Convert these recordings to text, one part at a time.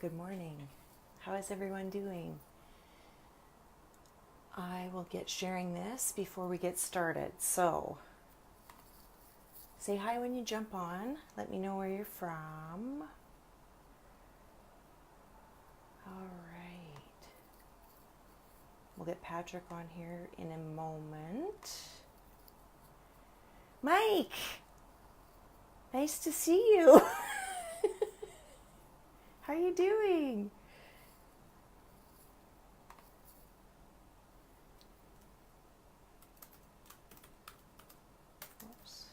Good morning. How is everyone doing? I will get sharing this before we get started. So, say hi when you jump on. Let me know where you're from. All right. We'll get Patrick on here in a moment. Mike, nice to see you. How are you doing? Oops.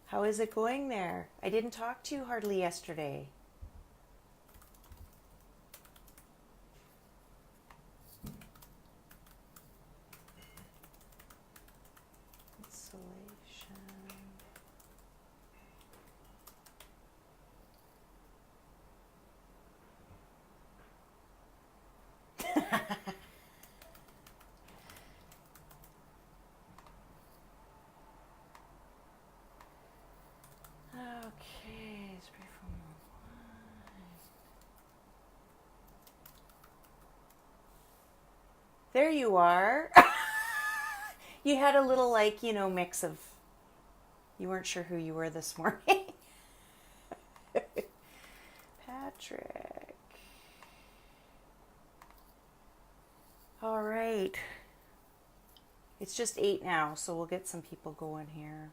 How is it going there? I didn't talk to you hardly yesterday. Insulation. Okay, spray foam. There you are. You had a little mix of, you weren't sure who you were this morning. Patrick. All right. It's just 8 now, so we'll get some people going here.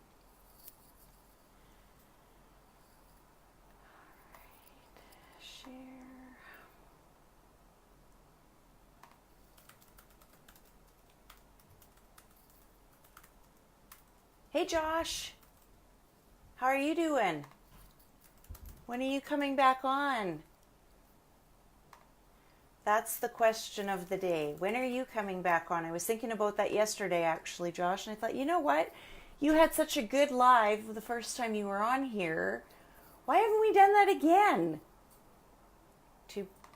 Share. Hey Josh, how are you doing? When are you coming back on? That's the question of the day. When are you coming back on? I was thinking about that yesterday actually, Josh, and I thought, you know what? You had such a good live the first time you were on here. Why haven't we done that again?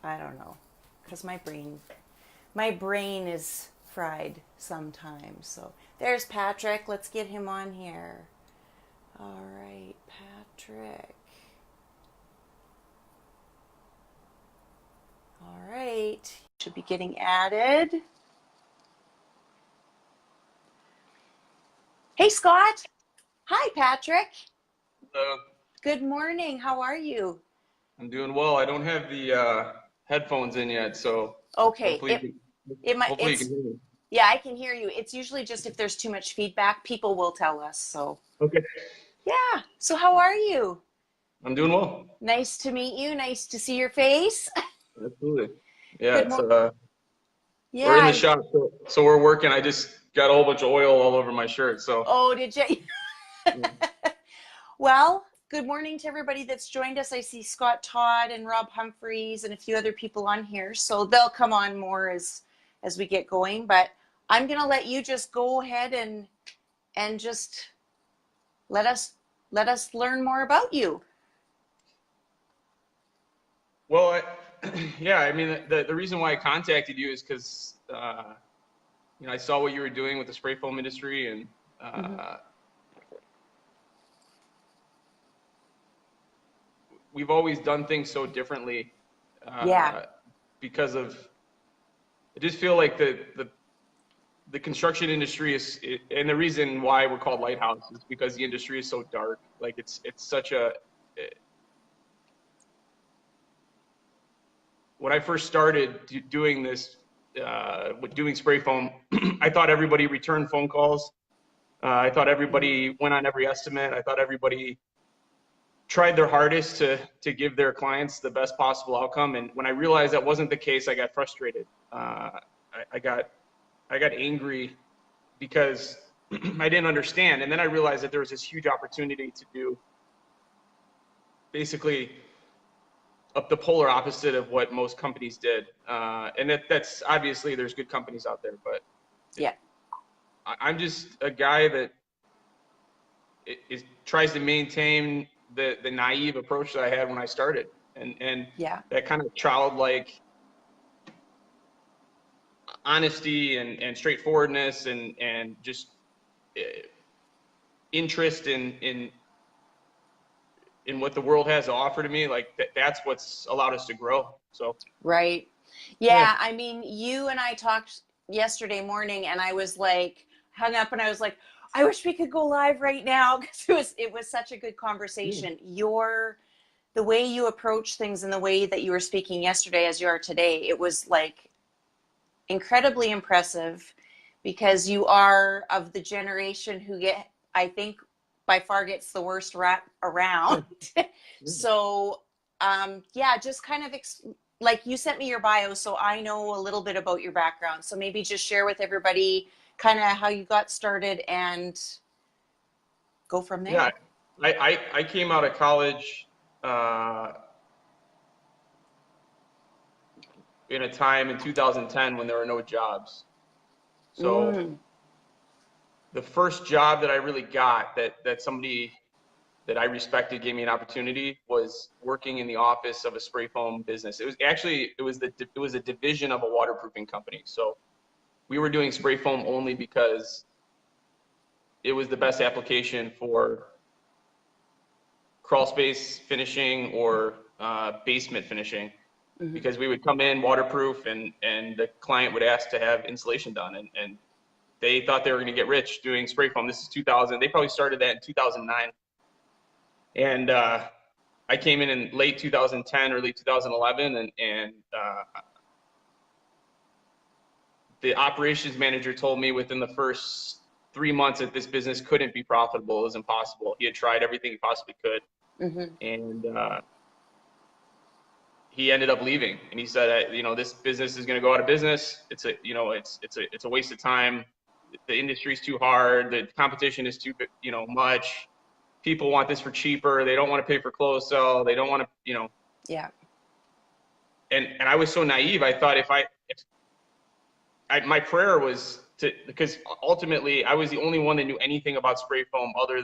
I don't know, because my brain is fried sometimes. So there's Patrick. Let's get him on here. All right, Patrick. All right, should be getting added. Hey, Scott. Hi, Patrick. Hello. Good morning. How are you? I'm doing well. I don't have the headphones in yet, so Okay. hopefully you can, hopefully you can hear me. Yeah, I can hear you. It's usually just if there's too much feedback, people will tell us. So, Okay. yeah. So, how are you? I'm doing well. Nice to meet you. Nice to see your face. Absolutely. Yeah, Good it's morning. we're in the Yeah. shop, so we're working. I just got a whole bunch of oil all over my shirt, so Oh, did you? yeah. Well, good morning to everybody that's joined us. I see Scott Todd and Rob Humphreys and a few other people on here. So they'll come on more as we get going. But I'm gonna let you just go ahead and just let us learn more about you. Well, yeah, I mean the reason why I contacted you is because I saw what you were doing with the spray foam industry, and Mm-hmm. we've always done things so differently Yeah. uh, because of I just feel like the construction industry and the reason why we're called Lighthouse is because the industry is so dark. Like it's such a when I first started doing this, with doing spray foam, I thought everybody returned phone calls. I thought Mm-hmm. everybody went on every estimate. I thought everybody tried their hardest to give their clients the best possible outcome. And when I realized that wasn't the case, I got frustrated. I got angry because I didn't understand. And then I realized that there was this huge opportunity to do basically up the polar opposite of what most companies did. And that's obviously there's good companies out there, but Yeah. I'm just a guy that tries to maintain the naive approach that I had when I started, and Yeah. that kind of childlike honesty and straightforwardness and just uh, interest in in what the world has to offer to me, like that's what's allowed us to grow. So Right. yeah. Yeah. I mean, you and I talked yesterday morning, and I was like, hung up, and I was like, I wish we could go live right now, because it was such a good conversation. The way you approach things and the way that you were speaking yesterday as you are today, it was like incredibly impressive, because you are of the generation who I think by far gets the worst rap around. So, yeah, just kind of like you sent me your bio, so I know a little bit about your background. So maybe just share with everybody kind of how you got started and go from Yeah, there. I came out of college uh, in a time in 2010 when there were no jobs. So Mm, the first job that I really got that somebody that I respected gave me an opportunity was working in the office of a spray foam business. It was a division of a waterproofing company. So we were doing spray foam only because it was the best application for crawl space finishing or basement finishing, hmm. because we would come in waterproof and the client would ask to have insulation done, and they thought they were going to get rich doing spray foam. This is 2000. They probably started that in 2009. And I came in late 2010, early 2011, and the operations manager told me within the first 3 months that this business couldn't be profitable. It was impossible. He had tried everything he possibly could, Hmm. and he ended up leaving. And he said, you know, this business is going to go out of business. It's a waste of time. The industry's too hard. The competition is too, much. People want this for cheaper. They don't want to pay for closed cell. They don't want to, Yeah. and I was so naive. I thought if my prayer was because ultimately I was the only one that knew anything about spray foam other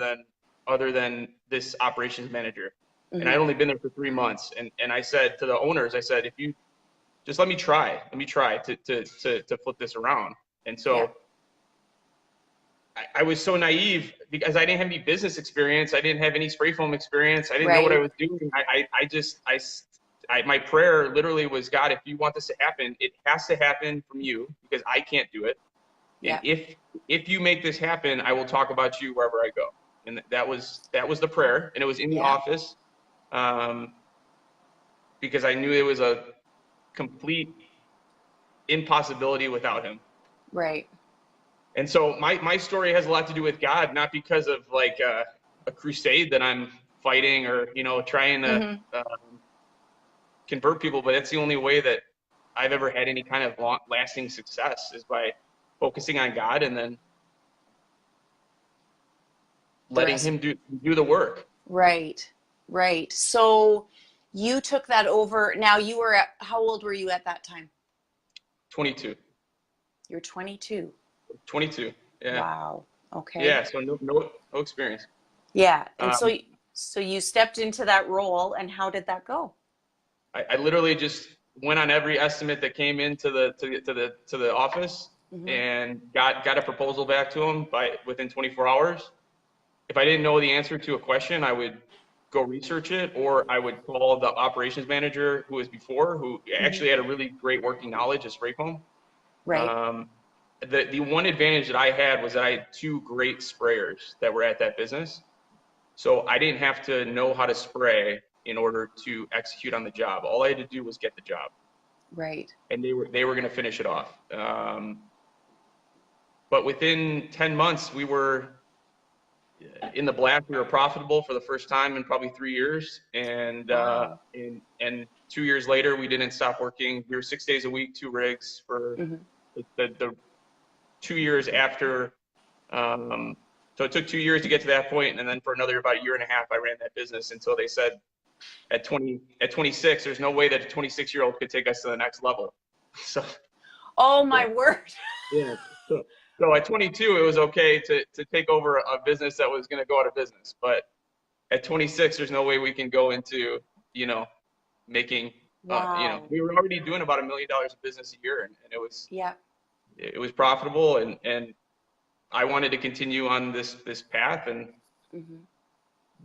than this operations manager. And I'd Hmm. only been there for 3 months. And I said to the owners, I said, if you just let me try to flip this around. And Yeah. so I was so naive because I didn't have any business experience. I didn't have any spray foam experience. I didn't know what I Right. was doing. My prayer literally was, God, if you want this to happen, it has to happen from you because I can't do it. And Yeah. if you make this happen, I will talk about you wherever I go. And that was the prayer, and it was in the Yeah. office, because I knew it was a complete impossibility without him. Right. And so my story has a lot to do with God, not because of like a crusade that I'm fighting or trying to Hmm. convert people, but that's the only way that I've ever had any kind of lasting success is by focusing on God and then The letting rest. Him do the work. Right. Right. So you took that over. Now you were how old were you at that time? 22, You're 22. 22. Yeah, Wow. Okay. yeah. So no experience. Yeah. And Um, so you stepped into that role, and how did that go? I literally just went on every estimate that came into the office Hmm. and got a proposal back to them within 24 hours. If I didn't know the answer to a question, I would go research it, or I would call the operations manager who was before, who Hmm. actually had a really great working knowledge of spray foam. Right. Um, the one advantage that I had was that I had two great sprayers that were at that business. So I didn't have to know how to spray in order to execute on the job. All I had to do was get the job, Right. and they were going to finish it off. But within 10 months, we were in the black. We were profitable for the first time in probably 3 years, Wow. and 2 years later, we didn't stop working. We were 6 days a week, two rigs for Hmm. the 2 years after. Um, so it took 2 years to get to that point, and then for another about a year and a half, I ran that business until they said at 26, there's no way that a 26-year-old could take us to the next level. So Oh my yeah, word. yeah. So at 22, it was okay to take over a business that was going to go out of business, but at 26, there's no way we can go into you know making Wow. we were already doing about $1 million of business a year, and Yeah. it was profitable, and I wanted to continue on this path, and Hmm.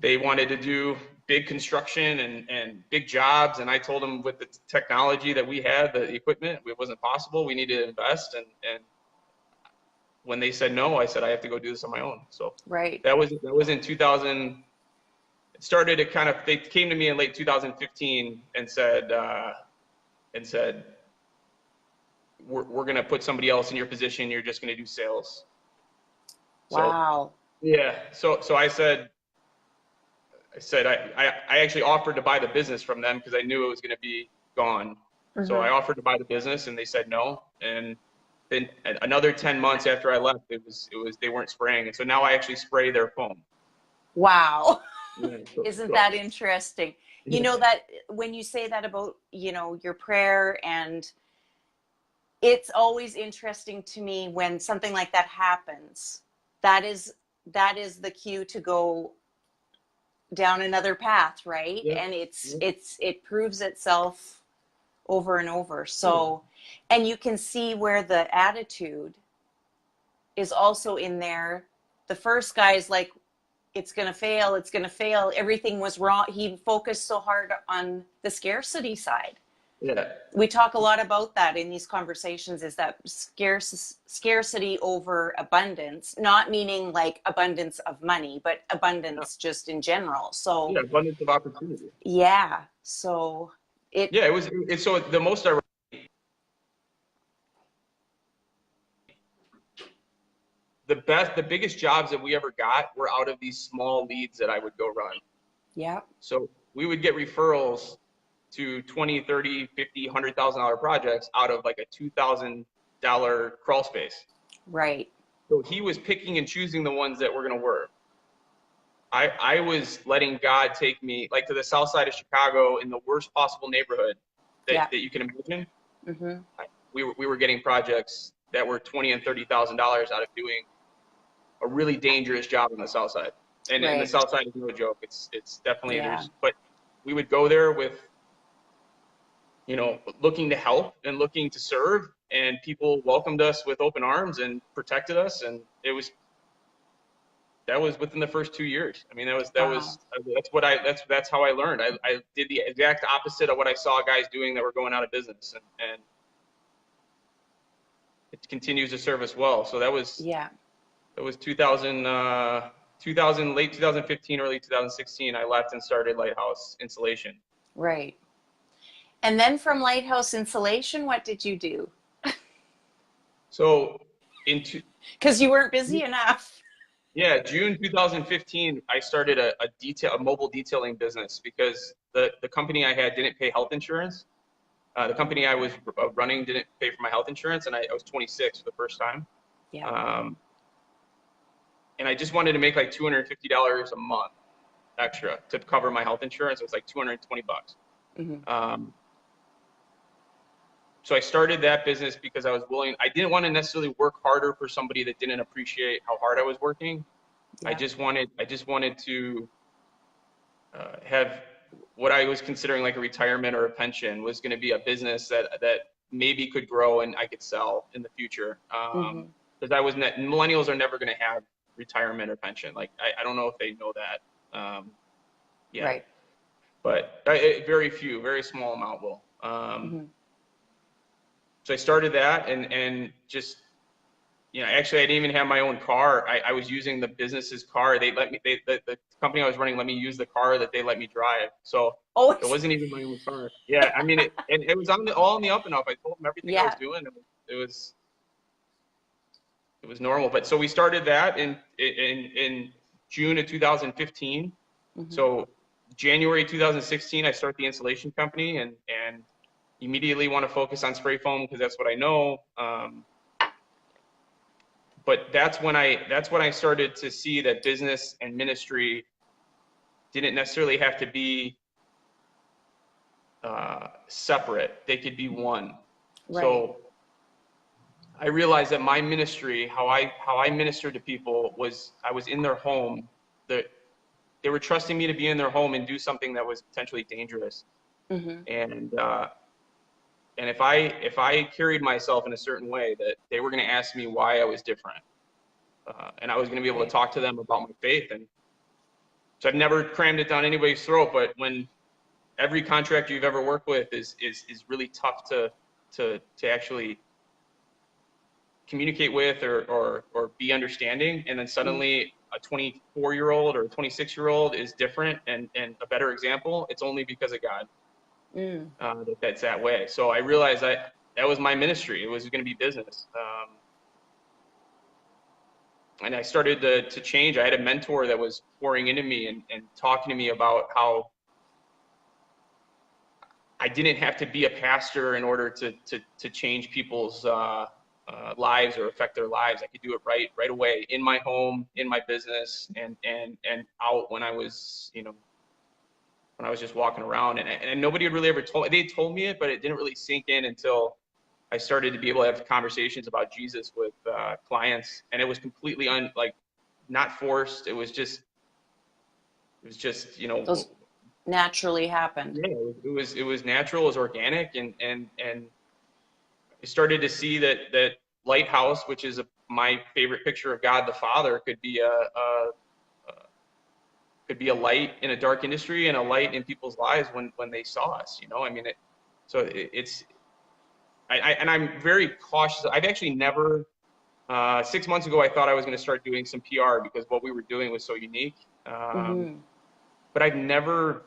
they wanted to do big construction and big jobs. And I told them with the technology that we had, the equipment, it wasn't possible. We needed to invest. And when they said no, I said, I have to go do this on my own. So Right. that was in 2000. It started to kind of, they came to me in late 2015 and said, we're going to put somebody else in your position. You're just going to do sales. Wow. So, yeah. So I said, I actually offered to buy the business from them because I knew it was going to be gone. So I offered to buy the business and they said no. And then another 10 months after I left, they weren't spraying. And so now I actually spray their foam. Wow. Yeah, Isn't that interesting? You know that when you say that about, you know, your prayer, and it's always interesting to me when something like that happens. That is the cue to go down another path, right? Yeah. And it proves itself over and over. So, and you can see where the attitude is also in there. The first guy is like, it's going to fail. It's going to fail. Everything was wrong. He focused so hard on the scarcity side. Yeah. We talk a lot about that in these conversations, is that scarcity over abundance, not meaning like abundance of money, but abundance just in general. So yeah, abundance of opportunity. Yeah. So it's so the most ironic. The biggest jobs that we ever got were out of these small leads that I would go run. Yeah. So we would get referrals to 20, 30, 50, $100,000 projects out of like a $2,000 crawl space. Right. So he was picking and choosing the ones that were going to work. I was letting God take me like to the south side of Chicago in the worst possible neighborhood that you can imagine. Mm-hmm. We were getting projects that were $20,000 and $30,000 out of doing a really dangerous job on the south side. And the south side is no joke. It's definitely but we would go there with, you know, looking to help and looking to serve, and people welcomed us with open arms and protected us, and that was within the first 2 years. I mean, that's how I learned. I did the exact opposite of what I saw guys doing that were going out of business, and it continues to serve us well. So that was 2000, late 2015, early 2016. I left and started Lighthouse Insulation. Right. And then from Lighthouse Insulation, what did you do? So because you weren't busy enough. Yeah, June 2015, I started a mobile detailing business because the company I had didn't pay health insurance. The company I was running didn't pay for my health insurance, and I was 26 for the first time. Yeah. And I just wanted to make like $250 a month extra to cover my health insurance. It was like $220. Mm-hmm. So I started that business because I didn't want to necessarily work harder for somebody that didn't appreciate how hard I was working. Yeah. I just wanted to have what I was considering like a retirement or a pension was going to be a business that maybe could grow and I could sell in the future. Because millennials are never going to have retirement or pension. Like I don't know if they know that. Yeah. Right. But very small amount will. So I started that and just, you know, actually I didn't even have my own car. I was using the business's car. The company I was running let me use the car that they let me drive. So it wasn't even my own car. Yeah, I mean, it was all on the up and up. I told them everything I was doing. It was normal. But so we started that in June of 2015. So January 2016, I start the insulation company and immediately want to focus on spray foam because that's what I know. But that's when I started to see that business and ministry didn't necessarily have to be separate. They could be one. Right. So I realized that my ministry, how I ministered to people was I was in their home. That they were trusting me to be in their home and do something that was potentially dangerous. And if I carried myself in a certain way, that they were going to ask me why I was different, and I was going to be able to talk to them about my faith, and So I've never crammed it down anybody's throat, but when every contractor you've ever worked with is really tough to actually communicate with or be understanding, and then suddenly a 24-year-old or a 26-year-old is different and a better example, it's only because of God that's that way. So I realized that was my ministry. It was going to be business. And I started to change. I had a mentor that was pouring into me and talking to me about how I didn't have to be a pastor in order to change people's lives or affect their lives. I could do it right away in my home, in my business, and out when I was, when I was just walking around. And nobody had really ever they told me it, but it didn't really sink in until I started to be able to have conversations about Jesus with clients, and it was completely not forced. It was just Those naturally happened. yeah, it was natural, it was organic, and I started to see that Lighthouse, which is my favorite picture of God the Father, could be a light in a dark industry and a light in people's lives when they saw us. I mean, I'm very cautious. I've actually never, 6 months ago, I thought I was going to start doing some PR because what we were doing was so unique. But I've never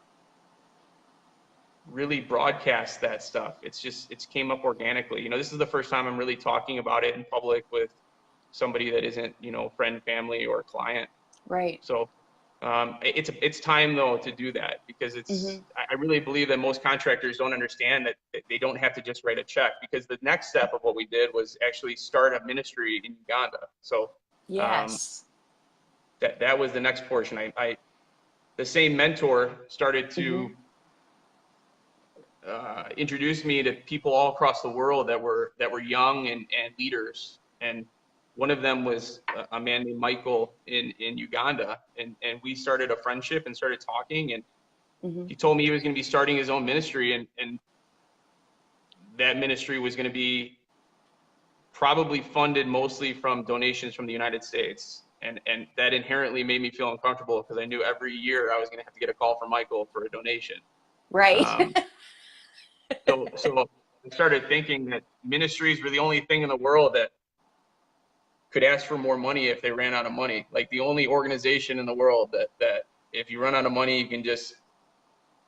really broadcast that stuff. It's came up organically. This is the first time I'm really talking about it in public with somebody that isn't, friend, family, or client. Right. So it's time though to do that, because I really believe that most contractors don't understand that they don't have to just write a check, because the next step of what we did was actually start a ministry in Uganda. So yes, that was the next portion. The same mentor started to introduce me to people all across the world that were young and leaders. And one of them was a man named Michael in Uganda, and we started a friendship and started talking, and he told me he was going to be starting his own ministry, and that ministry was going to be probably funded mostly from donations from the United States. And that inherently made me feel uncomfortable, because I knew every year I was going to have to get a call from Michael for a donation. Right. So I started thinking that ministries were the only thing in the world that could ask for more money if they ran out of money. Like the only organization in the world that if you run out of money, you can just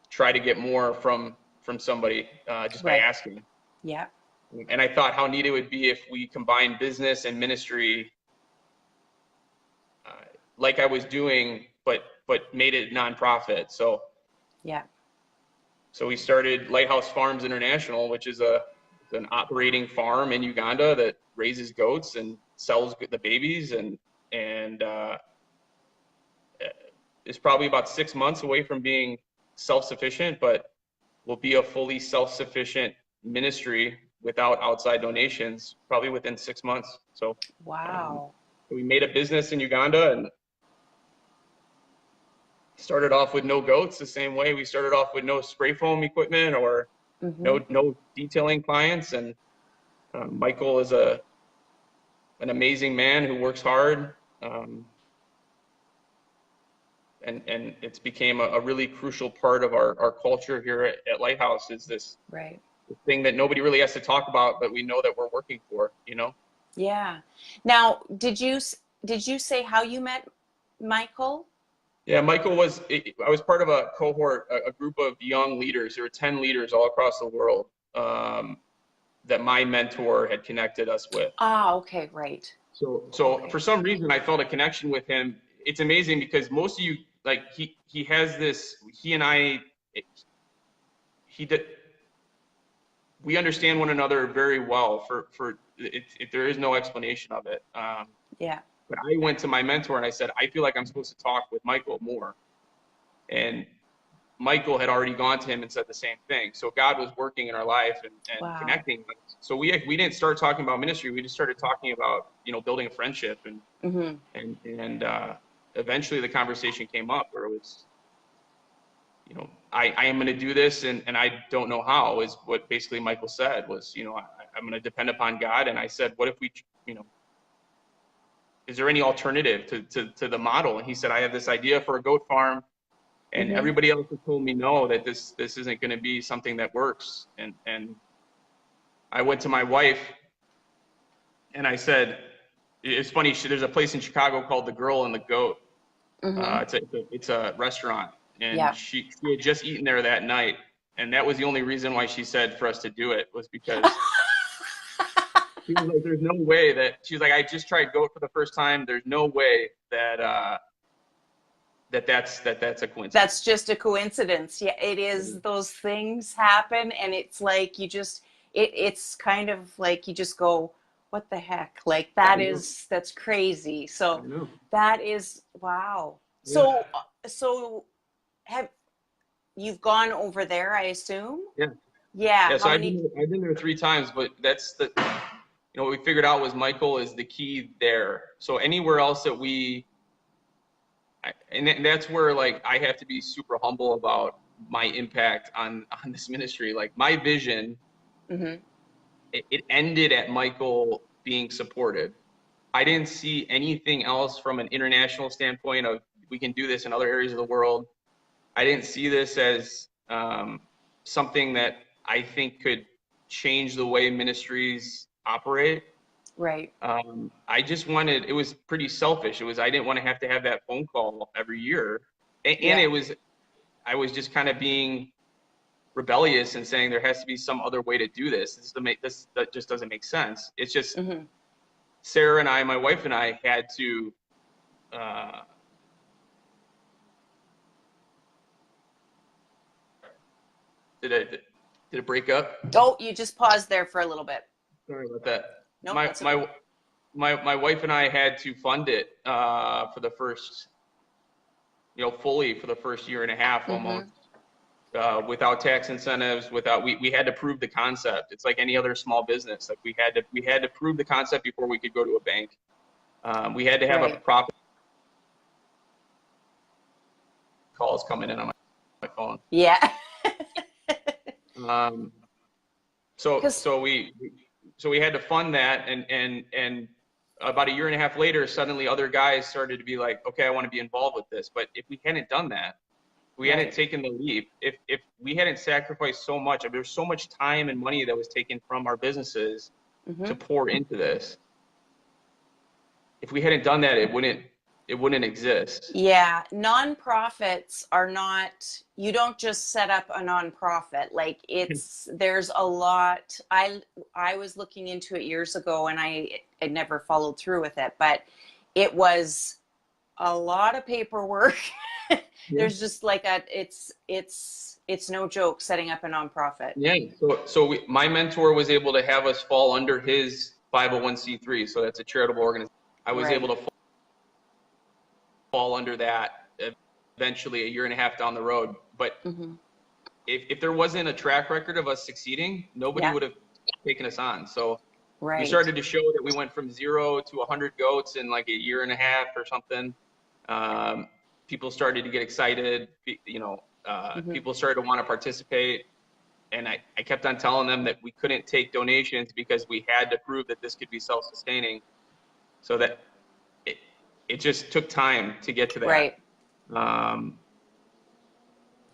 try to get more from somebody just by asking. Yeah. And I thought how neat it would be if we combined business and ministry like I was doing, but made it nonprofit. So we started Lighthouse Farms International, which is an operating farm in Uganda that raises goats and sells the babies, and is probably about 6 months away from being self-sufficient, but will be a fully self-sufficient ministry without outside donations probably within 6 months. So wow. We made a business in Uganda and started off with no goats, the same way we started off with no spray foam equipment or no detailing clients. And Michael is an amazing man who works hard, and it's became a really crucial part of our culture here at Lighthouse, is this thing that nobody really has to talk about, but we know that we're working for, Yeah. Now, did you say how you met Michael? Yeah, Michael I was part of a cohort, a group of young leaders. There were 10 leaders all across the world that my mentor had connected us with. Ah, okay, right. So for some reason, I felt a connection with him. It's amazing because most of you, like he has this, he and I, we understand one another very well. There is no explanation of it. Yeah. But I went to my mentor and I said, I feel like I'm supposed to talk with Michael more. And Michael had already gone to him and said the same thing. So God was working in our life and connecting us. So we didn't start talking about ministry. We just started talking about, building a friendship. And eventually the conversation came up where it was, I am going to do this and I don't know how, is what basically Michael said was, I'm going to depend upon God. And I said, what if we, is there any alternative to the model? And he said, I have this idea for a goat farm. And everybody else has told me no, that this isn't going to be something that works. And I went to my wife and I said, it's funny, there's a place in Chicago called The Girl and the Goat. It's a restaurant, and Yeah. she had just eaten there that night, and that was the only reason why she said for us to do it, was because she was like, there's no way that, she was like, I just tried goat for the first time. There's no way that that's a coincidence. That's just a coincidence. Yeah, it is. Those things happen, and it's like you just it's kind of like you just go, what the heck? Like that's crazy. So that is wow. Yeah. So have you've gone over there, I assume? Yeah. Yeah. Yeah. So I've been there 3 times, but that's what we figured out was Michael is the key there. So anywhere else that and that's where, like, I have to be super humble about my impact on this ministry. Like, my vision, it ended at Michael being supported. I didn't see anything else from an international standpoint of we can do this in other areas of the world. I didn't see this as something that I think could change the way ministries operate. Right. I just wanted, it was pretty selfish. I didn't want to have that phone call every year. And I was just kind of being rebellious and saying there has to be some other way to do this. That just doesn't make sense. It's just Sarah and I, my wife and I, had to did it break up? Oh, you just paused there for a little bit. Sorry about that. No, my wife and I had to fund it for the first, fully for the first year and a half almost. Without tax incentives, we had to prove the concept. It's like any other small business. Like we had to prove the concept before we could go to a bank. We had to have a profit. Calls coming in on my phone. Yeah. So we had to fund that, and about a year and a half later, suddenly other guys started to be like, okay, I want to be involved with this. But if we hadn't done that, we hadn't taken the leap, if we hadn't sacrificed so much, there's so much time and money that was taken from our businesses to pour into this. If we hadn't done that, it wouldn't exist. Yeah, nonprofits are not, you don't just set up a nonprofit. Like there's a lot. I was looking into it years ago, and I never followed through with it, but it was a lot of paperwork. There's just like it's no joke setting up a nonprofit. Yeah. So my mentor was able to have us fall under his 501c3. So that's a charitable organization. I was able to fall under that eventually a year and a half down the road. But if there wasn't a track record of us succeeding, nobody would have taken us on. So we started to show that we went from 0 to 100 goats in like a year and a half or something. People started to get excited, people started to want to participate. And I kept on telling them that we couldn't take donations because we had to prove that this could be self-sustaining. So that it just took time to get to that. Right.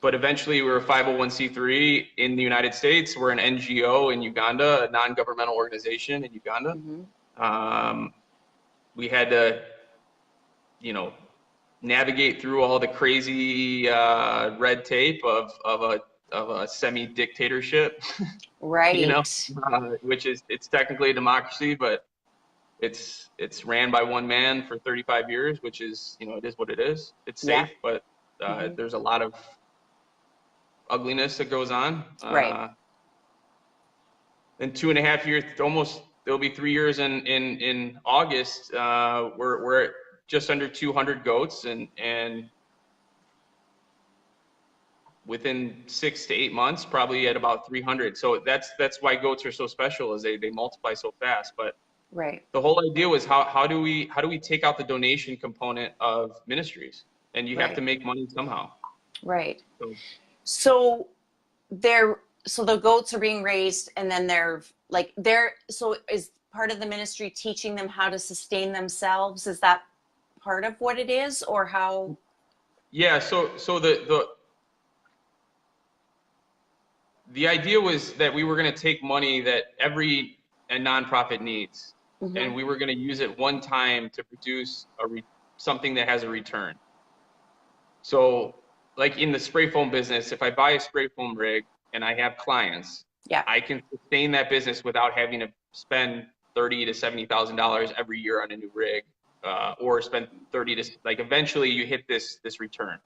But eventually we were a 501c3 in the United States. We're an NGO in Uganda, a non-governmental organization in Uganda. We had to, navigate through all the crazy red tape of a semi-dictatorship. Right. Which it's technically a democracy, but it's ran by one man for 35 years, which is, it is what it is. It's safe, but there's a lot of ugliness that goes on. Right. In 2.5 years, it'll be 3 years in August. We're at just under 200 goats, and within 6 to 8 months, probably at about 300. So that's why goats are so special, is they multiply so fast. But the whole idea was how do we take out the donation component of ministries, and you have to make money somehow. Right. So the goats are being raised, and then so is part of the ministry teaching them how to sustain themselves? Is that part of what it is, or how? Yeah, so the idea was that we were going to take money that a nonprofit needs, Mm-hmm. and we were going to use it one time to produce something that has a return. So, like in the spray foam business, if I buy a spray foam rig and I have clients, Yeah. I can sustain that business without having to spend $30,000 to $70,000 every year on a new rig, or spend 30 to like eventually you hit this return.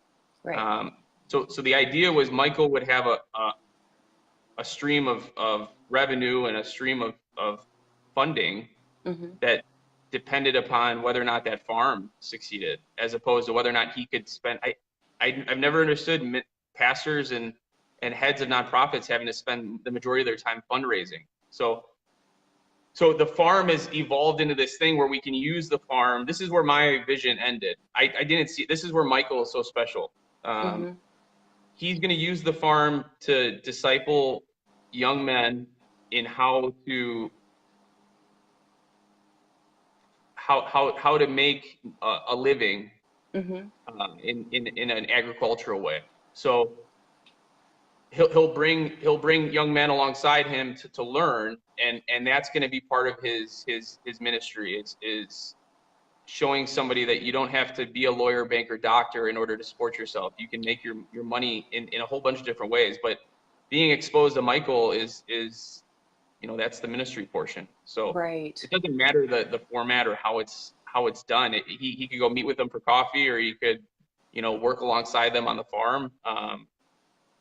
Right. So the idea was Michael would have a stream of revenue and a stream of funding Mm-hmm. that depended upon whether or not that farm succeeded, as opposed to whether or not he could spend. I've never understood pastors and heads of nonprofits having to spend the majority of their time fundraising. So the farm has evolved into this thing where we can use the farm. This is where my vision ended. I didn't see. This is where Michael is so special. Um, Mm-hmm. he's going to use the farm to disciple young men in how to make a living, Mm-hmm. in an agricultural way. So he'll bring young men alongside him to learn, and that's going to be part of his ministry is showing somebody that you don't have to be a lawyer, banker, doctor in order to support yourself. You can make your money in a whole bunch of different ways. But being exposed to Michael is that's the ministry portion. So Right. it doesn't matter the format or how it's done. He could go meet with them for coffee, or he could work alongside them on the farm.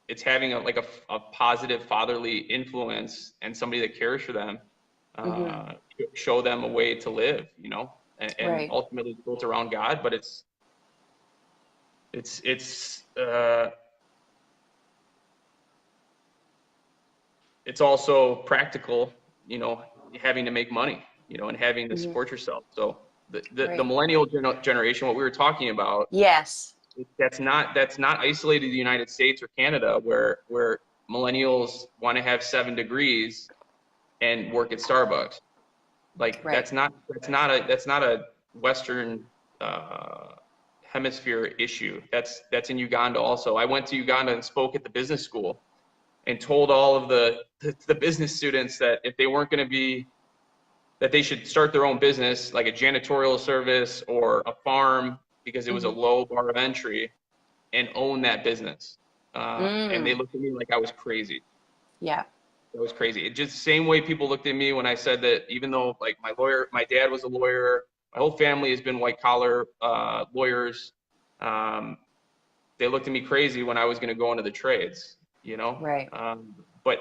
It's having a positive fatherly influence and somebody that cares for them, Mm-hmm. uh, show them a way to live, and Right. ultimately built around God. But it's also practical, having to make money, and having to Mm-hmm. support yourself. So the Right. millennial generation, what we were talking about, Yes. that's not isolated to the United States or Canada, where millennials want to have 7 degrees and work at Starbucks. Like Right. that's not a Western hemisphere issue. That's in Uganda also. I went to Uganda and spoke at the business school and told all of the business students that if they weren't going to be, that they should start their own business, like a janitorial service or a farm, because it was a Mm-hmm. low bar of entry, and own that business. And they Mm. looked at me like I was crazy. Yeah. That was crazy. It just the same way people looked at me when I said that, even though like my dad was a lawyer, my whole family has been white collar lawyers. Um, they looked at me crazy when I was going to go into the trades, Right. but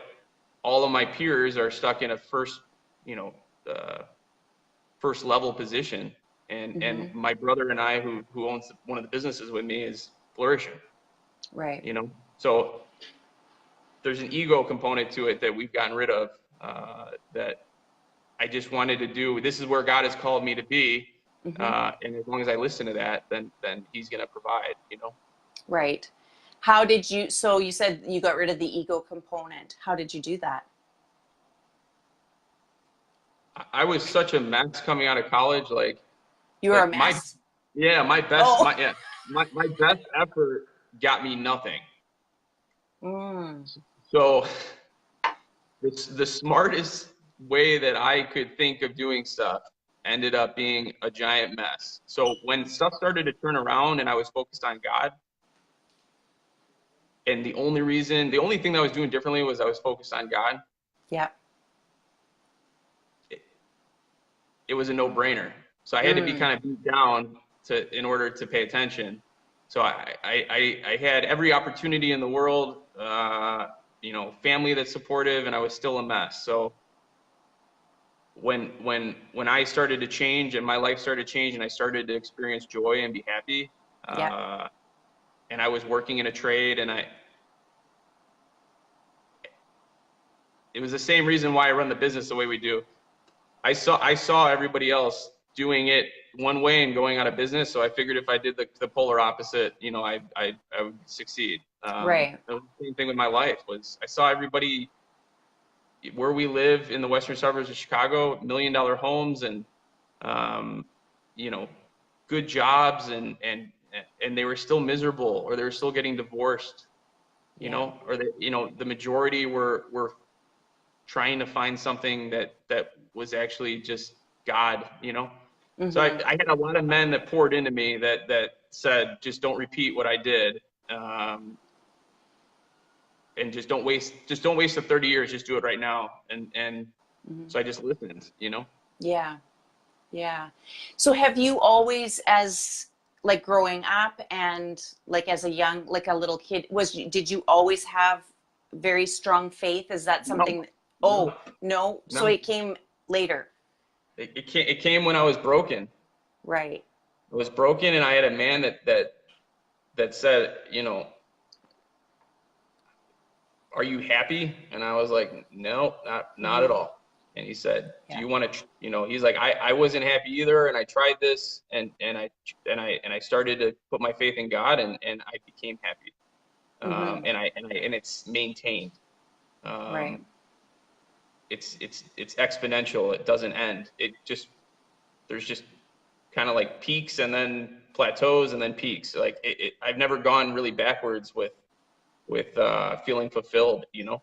all of my peers are stuck in a you know, uh, first level position. And Mm-hmm. my brother and I, who owns one of the businesses with me, is flourishing, Right. So there's an ego component to it that we've gotten rid of, that I just wanted to do. This is where God has called me to be. Mm-hmm. And as long as I listen to that, then he's going to provide. Right. How did you, so you said you got rid of the ego component. How did you do that? I was such a mess coming out of college. You were a Like my, mess. yeah, Oh. my best effort got me nothing. Mm. So the smartest way that I could think of doing stuff ended up being a giant mess. So when stuff started to turn around and I was focused on God, and the only thing that I was doing differently was I was focused on God, Yeah. it was a no-brainer. So I had to be Mm. kind of beat down in order to pay attention. So I had every opportunity in the world, family that's supportive, and I was still a mess. So when I started to change and my life started to change and I started to experience joy and be happy, Yeah. and I was working in a trade, and it was the same reason why I run the business the way we do. I saw everybody else doing it one way and going out of business, so I figured if I did the polar opposite, I would succeed. Right. It was the same thing with my life. Was I saw everybody where we live in the western suburbs of Chicago, $1 million homes, and um, you know, good jobs and and they were still miserable, or they were still getting divorced, you know, or the majority were trying to find something that was actually just God, you know. So I had a lot of men that poured into me that said, just don't repeat what I did, and just don't waste the 30 years, just do it right now. And so I just listened, you know. Yeah. Yeah. So have you always, as like growing up and like as a young, like a little kid, did you always have very strong faith? Is that something? No, No. So no. it came later. It came when I was broken. Right. I was broken, and I had a man that said, you know, are you happy? And I was like, no, not at all. And he said, do you want to, you know, he's like, I wasn't happy either. And I tried this, and I started to put my faith in God, and I became happy. And it's maintained. Right. It's exponential. It doesn't end. There's just kind of like peaks and then plateaus and then peaks. Like I've never gone really backwards with feeling fulfilled, you know.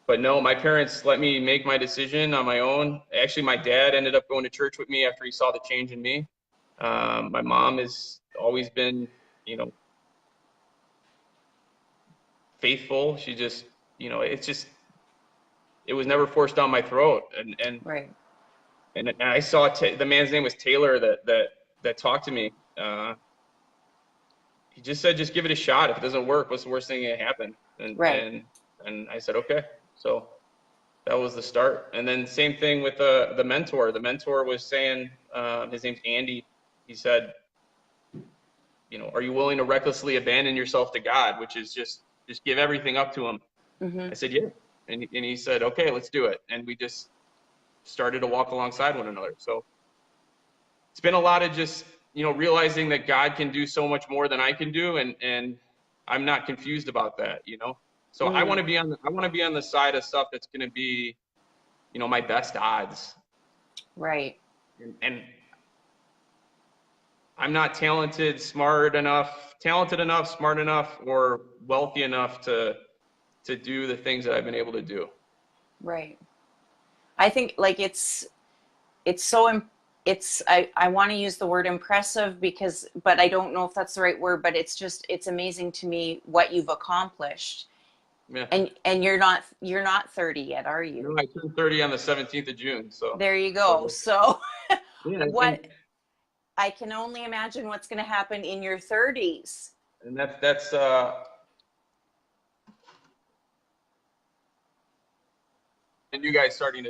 But no, my parents let me make my decision on my own. Actually, my dad ended up going to church with me after he saw the change in me. My mom has always been, you know, faithful. She just, you know, it was never forced down my throat. Right. And I saw the man's name was Taylor that talked to me. He just said, just give it a shot. If it doesn't work, what's the worst thing that can happen? And I said, okay. So that was the start. And then same thing with the mentor. The mentor was saying, his name's Andy. He said, you know, are you willing to recklessly abandon yourself to God, which is just give everything up to him? I said, yeah. And he said, okay, let's do it. And we just started to walk alongside one another. So it's been a lot of just, you know, realizing that God can do so much more than I can do. And I'm not confused about that, you know? So I want to be on the side of stuff that's going to be, you know, my best odds. Right. And I'm not talented, smart enough, smart enough, or wealthy enough to do the things that I've been able to do. Right. I think like I want to use the word impressive but I don't know if that's the right word, but it's amazing to me what you've accomplished. Yeah. And you're not 30 yet, are you? No, I turned 30 on the 17th of June. So there you go. So yeah, I can only imagine what's going to happen in your 30s. And that's and you guys starting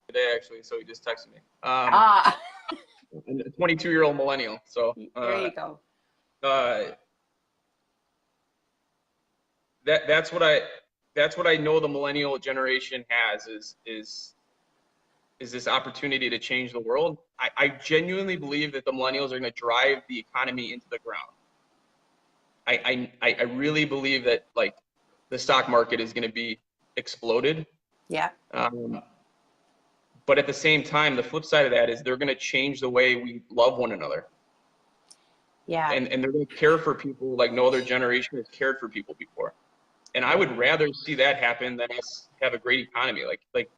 today actually. So he just texted me. I'm a 22-year-old millennial. So there you go. That's what I know the millennial generation has is this opportunity to change the world. I genuinely believe that the millennials are going to drive the economy into the ground. I really believe that like the stock market is going to be exploded. Yeah. But at the same time, the flip side of that is they're going to change the way we love one another. Yeah. And they're going to care for people like no other generation has cared for people before. And I would rather see that happen than us have a great economy. Like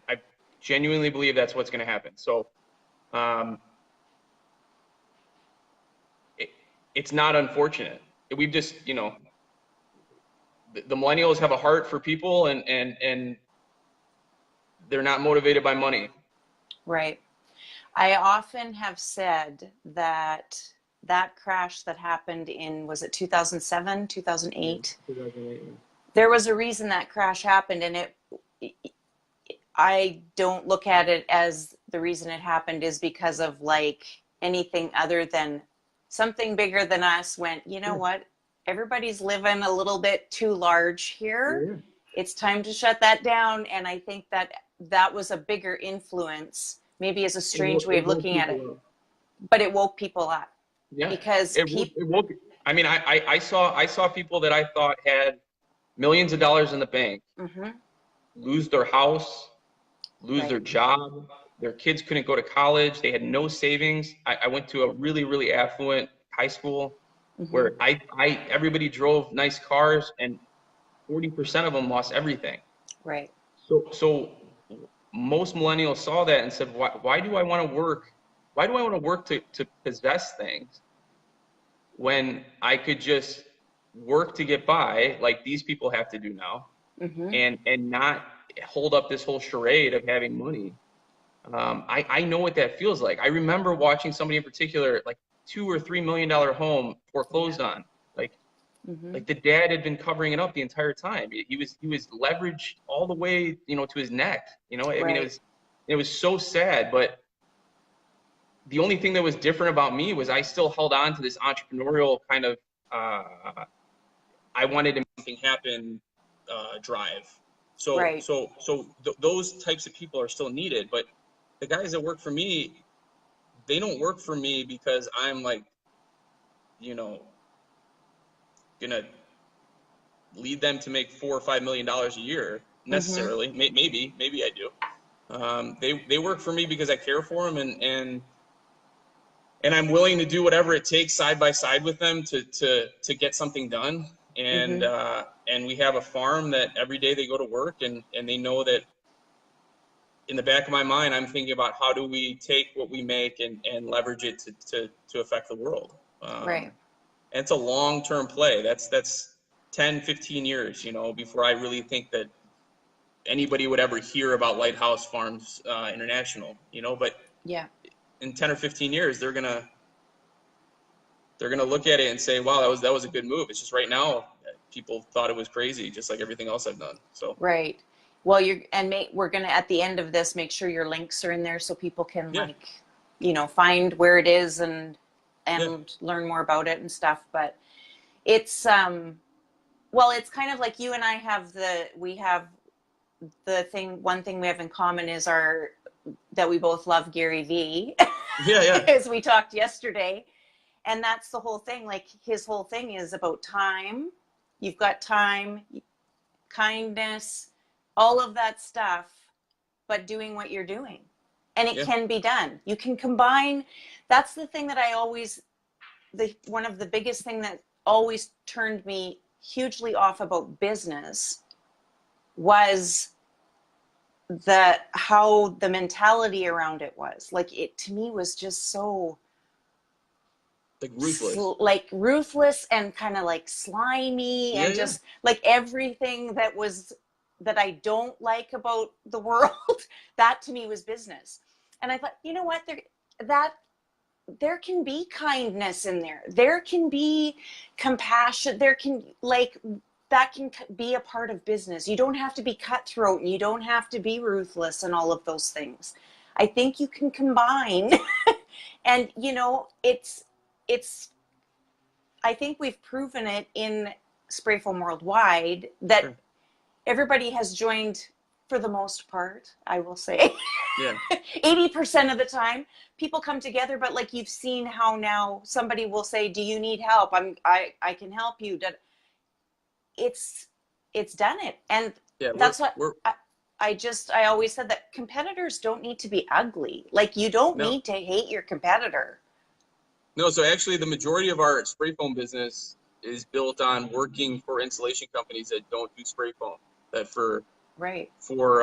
I genuinely believe that's what's going to happen. So it's not unfortunate. We've just, you know, the millennials have a heart for people and they're not motivated by money. Right. I often have said that crash that happened in, was it 2007, 2008? 2008. There was a reason that crash happened, and I don't look at it as the reason it happened is because of like anything other than something bigger than us went, you know what? Everybody's living a little bit too large here. Yeah. It's time to shut that down. And I think that was a bigger influence, maybe as a strange way of looking at it, but it woke people up. Yeah. Because it woke. I mean, I saw people that I thought had millions of dollars in the bank lose their house, lose their job, Their kids couldn't go to college. They had no savings. I went to a really, really affluent high school Mm-hmm. where everybody drove nice cars, and 40% of them lost everything. Right. So most millennials saw that and said, why do I want to work? Why do I want to work to possess things when I could just work to get by like these people have to do now, Mm-hmm. and not hold up this whole charade of having money. I know what that feels like. I remember watching somebody in particular, like $2 or $3 million home Yeah. foreclosed on. Like Mm-hmm. like the dad had been covering it up the entire time. He was leveraged all the way, to his neck. I mean, Right. it was so sad. But the only thing that was different about me was I still held on to this entrepreneurial kind of I wanted to make something happen drive. So Right. so so those types of people are still needed. But the guys that work for me, they don't work for me because I'm like, you know, gonna lead them to make $4 or $5 million a year Mm-hmm. necessarily. Maybe I do. They work for me because I care for them, and I'm willing to do whatever it takes side by side with them to get something done. And Mm-hmm. and we have a farm that every day they go to work, and they know that in the back of my mind, I'm thinking about how do we take what we make and leverage it to affect the world. Right. And it's a long-term play. That's 10, 15 years, before I really think that anybody would ever hear about Lighthouse Farms International, but Yeah. in 10 or 15 years, they're gonna look at it and say, wow, that was a good move. It's just right now, people thought it was crazy, just like everything else I've done. So Right. Well, we're gonna at the end of this make sure your links are in there so people can yeah, find where it is and yeah, learn more about it and stuff. But it's well, it's kind of like you and I have one thing we have in common is that we both love Gary Vee, yeah, yeah, as we talked yesterday. And that's the whole thing. Like his whole thing is about time. You've got time, kindness, all of that stuff, but doing what you're doing. And it yeah, can be done. You can combine. That's the thing that one of the biggest thing that always turned me hugely off about business was how the mentality around it was. Like it to me was just so like ruthless. like ruthless and kind of like slimy Yeah, and yeah, just like everything that I don't like about the world. That to me was business. And I thought, you know what, there can be kindness in there, there can be compassion, there can that can be a part of business. You don't have to be cutthroat and you don't have to be ruthless and all of those things. I think you can combine. And it's I think we've proven it in spray foam worldwide that sure, everybody has joined, for the most part, I will say. yeah, 80% of the time people come together, but like you've seen how now somebody will say, do you need help? I can help you. It's done it. And yeah. that's what We're I always said, that competitors don't need to be ugly. Like you don't no, need to hate your competitor. no. So actually, the majority of our spray foam business is built on working for insulation companies that don't do spray foam. That Right. for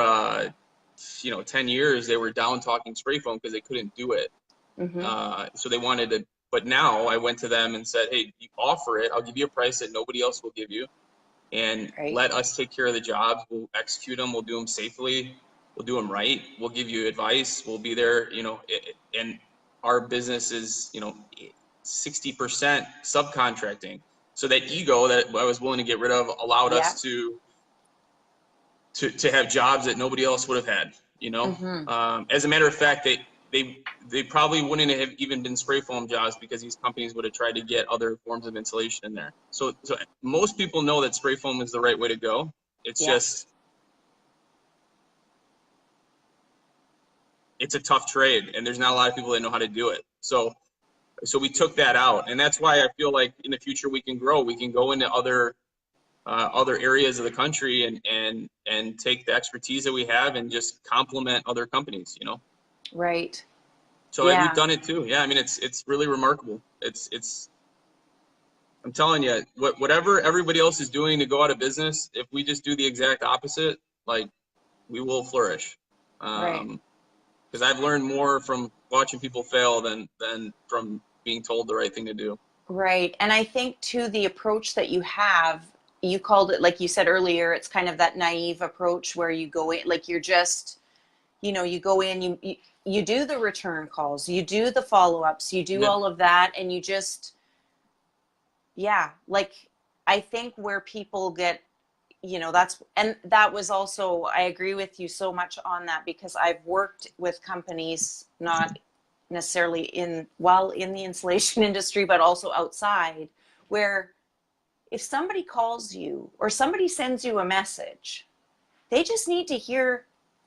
10 years they were down talking spray foam because they couldn't do it. Mm-hmm. So they wanted to, but now I went to them and said, hey, you offer it, I'll give you a price that nobody else will give you, and Right. let us take care of the jobs. We'll execute them, we'll do them safely, we'll do them right, we'll give you advice, we'll be there. And our business is 60% subcontracting. So that ego that I was willing to get rid of allowed Yeah. us to have jobs that nobody else would have had. Mm-hmm. As a matter of fact, they probably wouldn't have even been spray foam jobs because these companies would have tried to get other forms of insulation in there. So most people know that spray foam is the right way to go. It's Yeah. just it's a tough trade, and there's not a lot of people that know how to do it. So we took that out, and that's why I feel like in the future we can grow. We can go into other areas of the country and take the expertise that we have and just complement other companies. Right. So we've Yeah. done it too. Yeah, I mean, it's really remarkable. It's I'm telling you, whatever everybody else is doing to go out of business, if we just do the exact opposite, like we will flourish. Right. Because I've learned more from watching people fail than from being told the right thing to do. Right. And I think too, the approach that you have, you called it, like you said earlier, it's kind of that naive approach where you go in, like you're just, you go in, you do the return calls, you do the follow-ups, you do Yep. all of that, and you just, yeah, like I think where people get, and that was also, I agree with you so much on that because I've worked with companies, not necessarily in the insulation industry, but also outside, where if somebody calls you or somebody sends you a message, they just need to hear,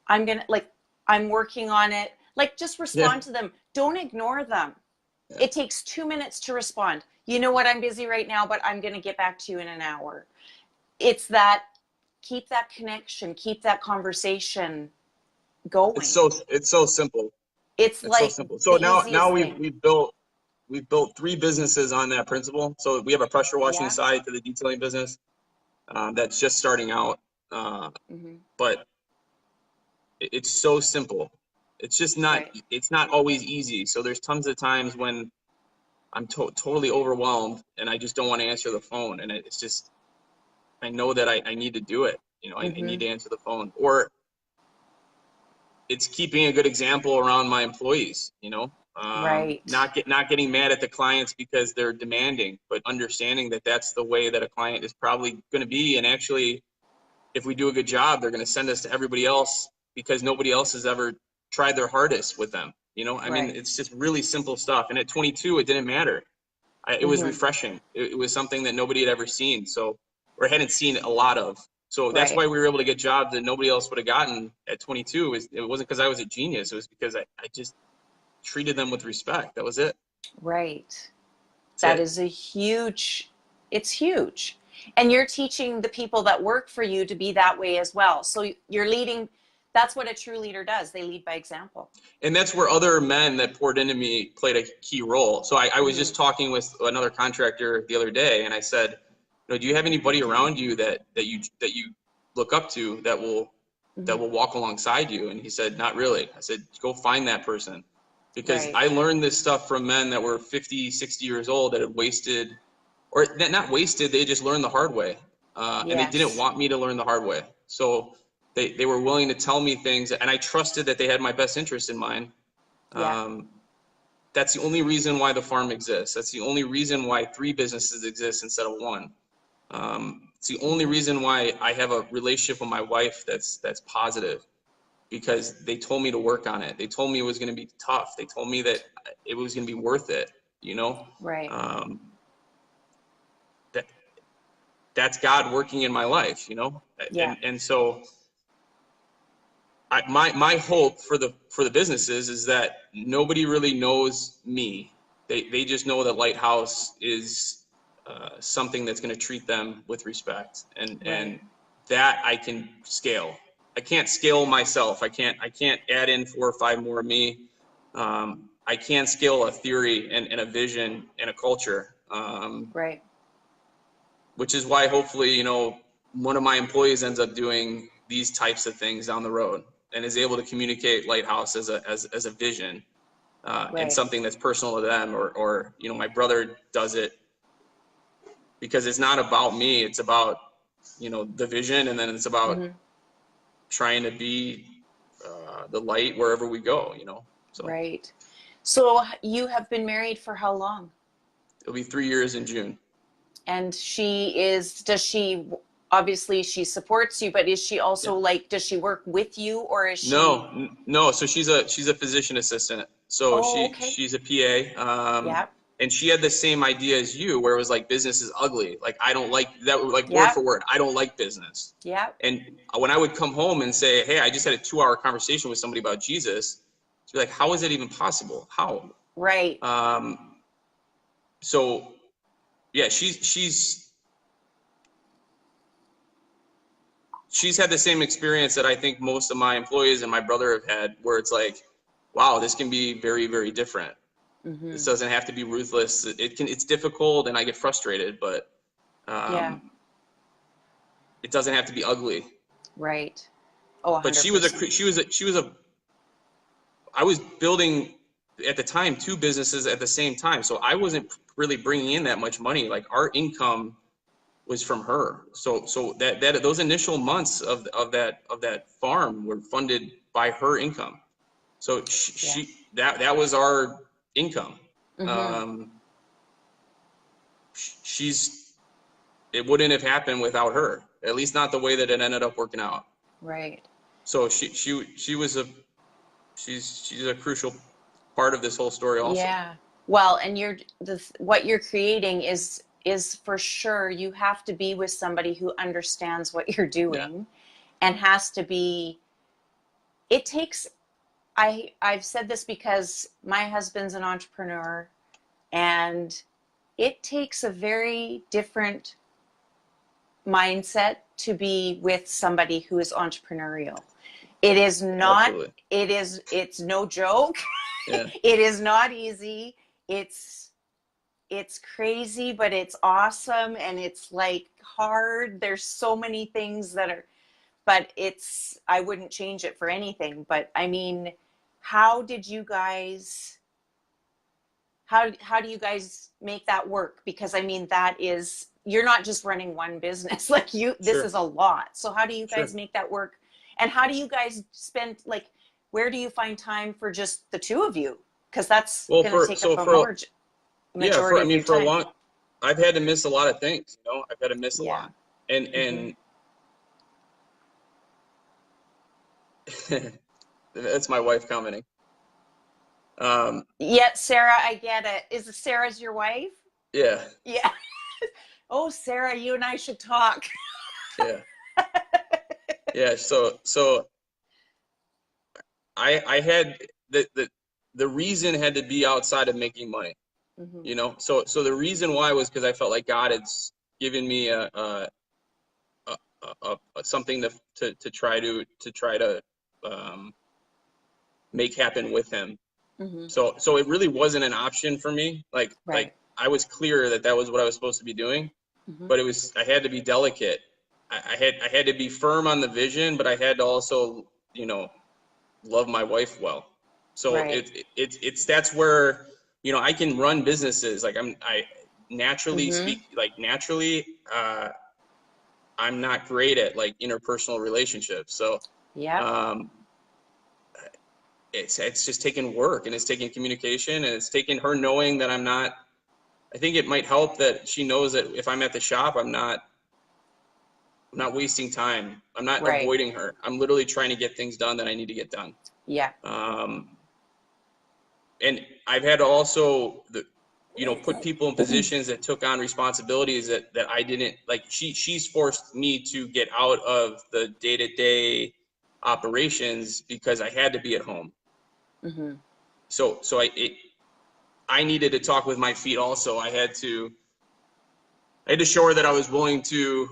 I'm working on it. Like, just Yeah. respond to them. Don't ignore them. Yeah. It takes 2 minutes to respond. You know what? I'm busy right now, but I'm going to get back to you in an hour. It's that, keep that connection, keep that conversation It's going. so simple. It's It's so like simple. the So now easiest thing. we've built 3 businesses on that principle. So we have a pressure washing Yeah. side to the detailing business that's just starting out, Mm-hmm. but it's so simple. It's just not. Right. It's not always easy. So there's tons of times when I'm totally overwhelmed and I just don't want to answer the phone, and it's just I know that I need to do it. I Mm-hmm. need to answer the phone, or it's keeping a good example around my employees. Right. Not getting mad at the clients because they're demanding, but understanding that that's the way that a client is probably going to be. And actually, if we do a good job, they're going to send us to everybody else because nobody else has ever tried their hardest with them. I mean, Right. it's just really simple stuff. And at 22, it didn't matter. It was Mm-hmm. refreshing. It was something that nobody had ever seen. So, or hadn't seen a lot of. So that's Right. why we were able to get jobs that nobody else would have gotten at 22. It wasn't because I was a genius. It was because I just treated them with respect. That was it. Right. That's That it. is it's huge. And you're teaching the people that work for you to be that way as well. So you're leading, that's what a true leader does. They lead by example. And that's where other men that poured into me played a key role. So I was Mm-hmm. just talking with another contractor the other day, and I said, do you have anybody around you that you look up to that Mm-hmm. will walk alongside you? And he said, not really. I said, go find that person. Because Right. I learned this stuff from men that were 50, 60 years old that had wasted, or not wasted, they just learned the hard way. And they didn't Yes. want me to learn the hard way. So they were willing to tell me things, and I trusted that they had my best interest in mind. Yeah. Um, that's the only reason why the farm exists. That's the only reason why 3 businesses exist instead of one. It's the only Mm-hmm. reason why I have a relationship with my wife that's positive, because they told me to work on it. They told me it was going to be tough. They told me that it was going to be worth it. You know, Right. um, that that's God working in my life. Yeah. And so my hope for the businesses is that nobody really knows me. They just know that Lighthouse is something that's going to treat them with respect, Right. and that I can scale. I can't scale myself. I can't add in 4 or 5 more of me. I can scale a theory and a vision and a culture, Right. which is why hopefully one of my employees ends up doing these types of things down the road and is able to communicate Lighthouse as a vision, and Right. something that's personal to them, or my brother does it because it's not about me. It's about the vision, and then it's about Mm-hmm. trying to be the light wherever we go. So Right. So you have been married for how long? it'll be 3 years in June. And does she, obviously she supports you, but is she Yeah. also like, does she work with you or is she? No. So she's a physician assistant. So Oh, okay. she's a PA. Yeah. And she had the same idea as you, where it was like business is ugly. Like I don't like that. Like word Yeah. for word, I don't like business. Yeah. And when I would come home and say, hey, I just had a 2-hour conversation with somebody about Jesus, she'd be like, how is it even possible? How? Right. So yeah, she's had the same experience that I think most of my employees and my brother have had, where it's like, wow, this can be very, very different. Mm-hmm. This doesn't have to be ruthless. It's difficult and I get frustrated, but Yeah. it doesn't have to be ugly. Right. Oh, But 100%. I was building at the time 2 businesses at the same time. So I wasn't really bringing in that much money. Like our income was from her. So that those initial months of that farm were funded by her income. So that was our income. Mm-hmm. It wouldn't have happened without her. At least not the way that it ended up working out. Right. So she's a crucial part of this whole story also. Yeah. Well, and what you're creating is for sure, you have to be with somebody who understands what you're Yeah. doing and has to be, it takes, I've said this because my husband's an entrepreneur, and it takes a very different mindset to be with somebody who is entrepreneurial. It is not, Absolutely. it's no joke. Yeah. It is not easy. It's crazy, but it's awesome, and it's like hard. There's so many things that are, but I wouldn't change it for anything. But I mean, how do you guys make that work? Because I mean, you're not just running one business. Like this is a lot. So how do you guys make that work? And how do you guys spend, like, where do you find time for just the 2 of you? Because that's going to take up a majority of your time. A long, I've had to miss a lot of things. I've had to miss a lot, and that's my wife commenting. Yeah, Sarah, I get it. Is Sarah's your wife? Yeah. Yeah. Oh, Sarah, you and I should talk. Yeah. Yeah. So I had the reason had to be outside of making money. Mm-hmm. So the reason why was because I felt like God had given me something to try to make happen with him. Mm-hmm. So it really wasn't an option for me. Like I was clear that was what I was supposed to be doing, mm-hmm. but I had to be delicate. I had to be firm on the vision, but I had to also, love my wife well. So that's where, I can run businesses. Like I naturally mm-hmm. I'm not great at like interpersonal relationships. So it's just taking work, and it's taking communication, and it's taking her knowing that I think it might help that she knows that if I'm at the shop, I'm not wasting time. I'm not avoiding her. I'm literally trying to get things done that I need to get done. Yeah. And I've had to also put people in positions that took on responsibilities that I didn't like. She's forced me to get out of the day-to-day operations because I had to be at home. Mm-hmm. So I needed to talk with my feet also. I had to show her that I was willing to,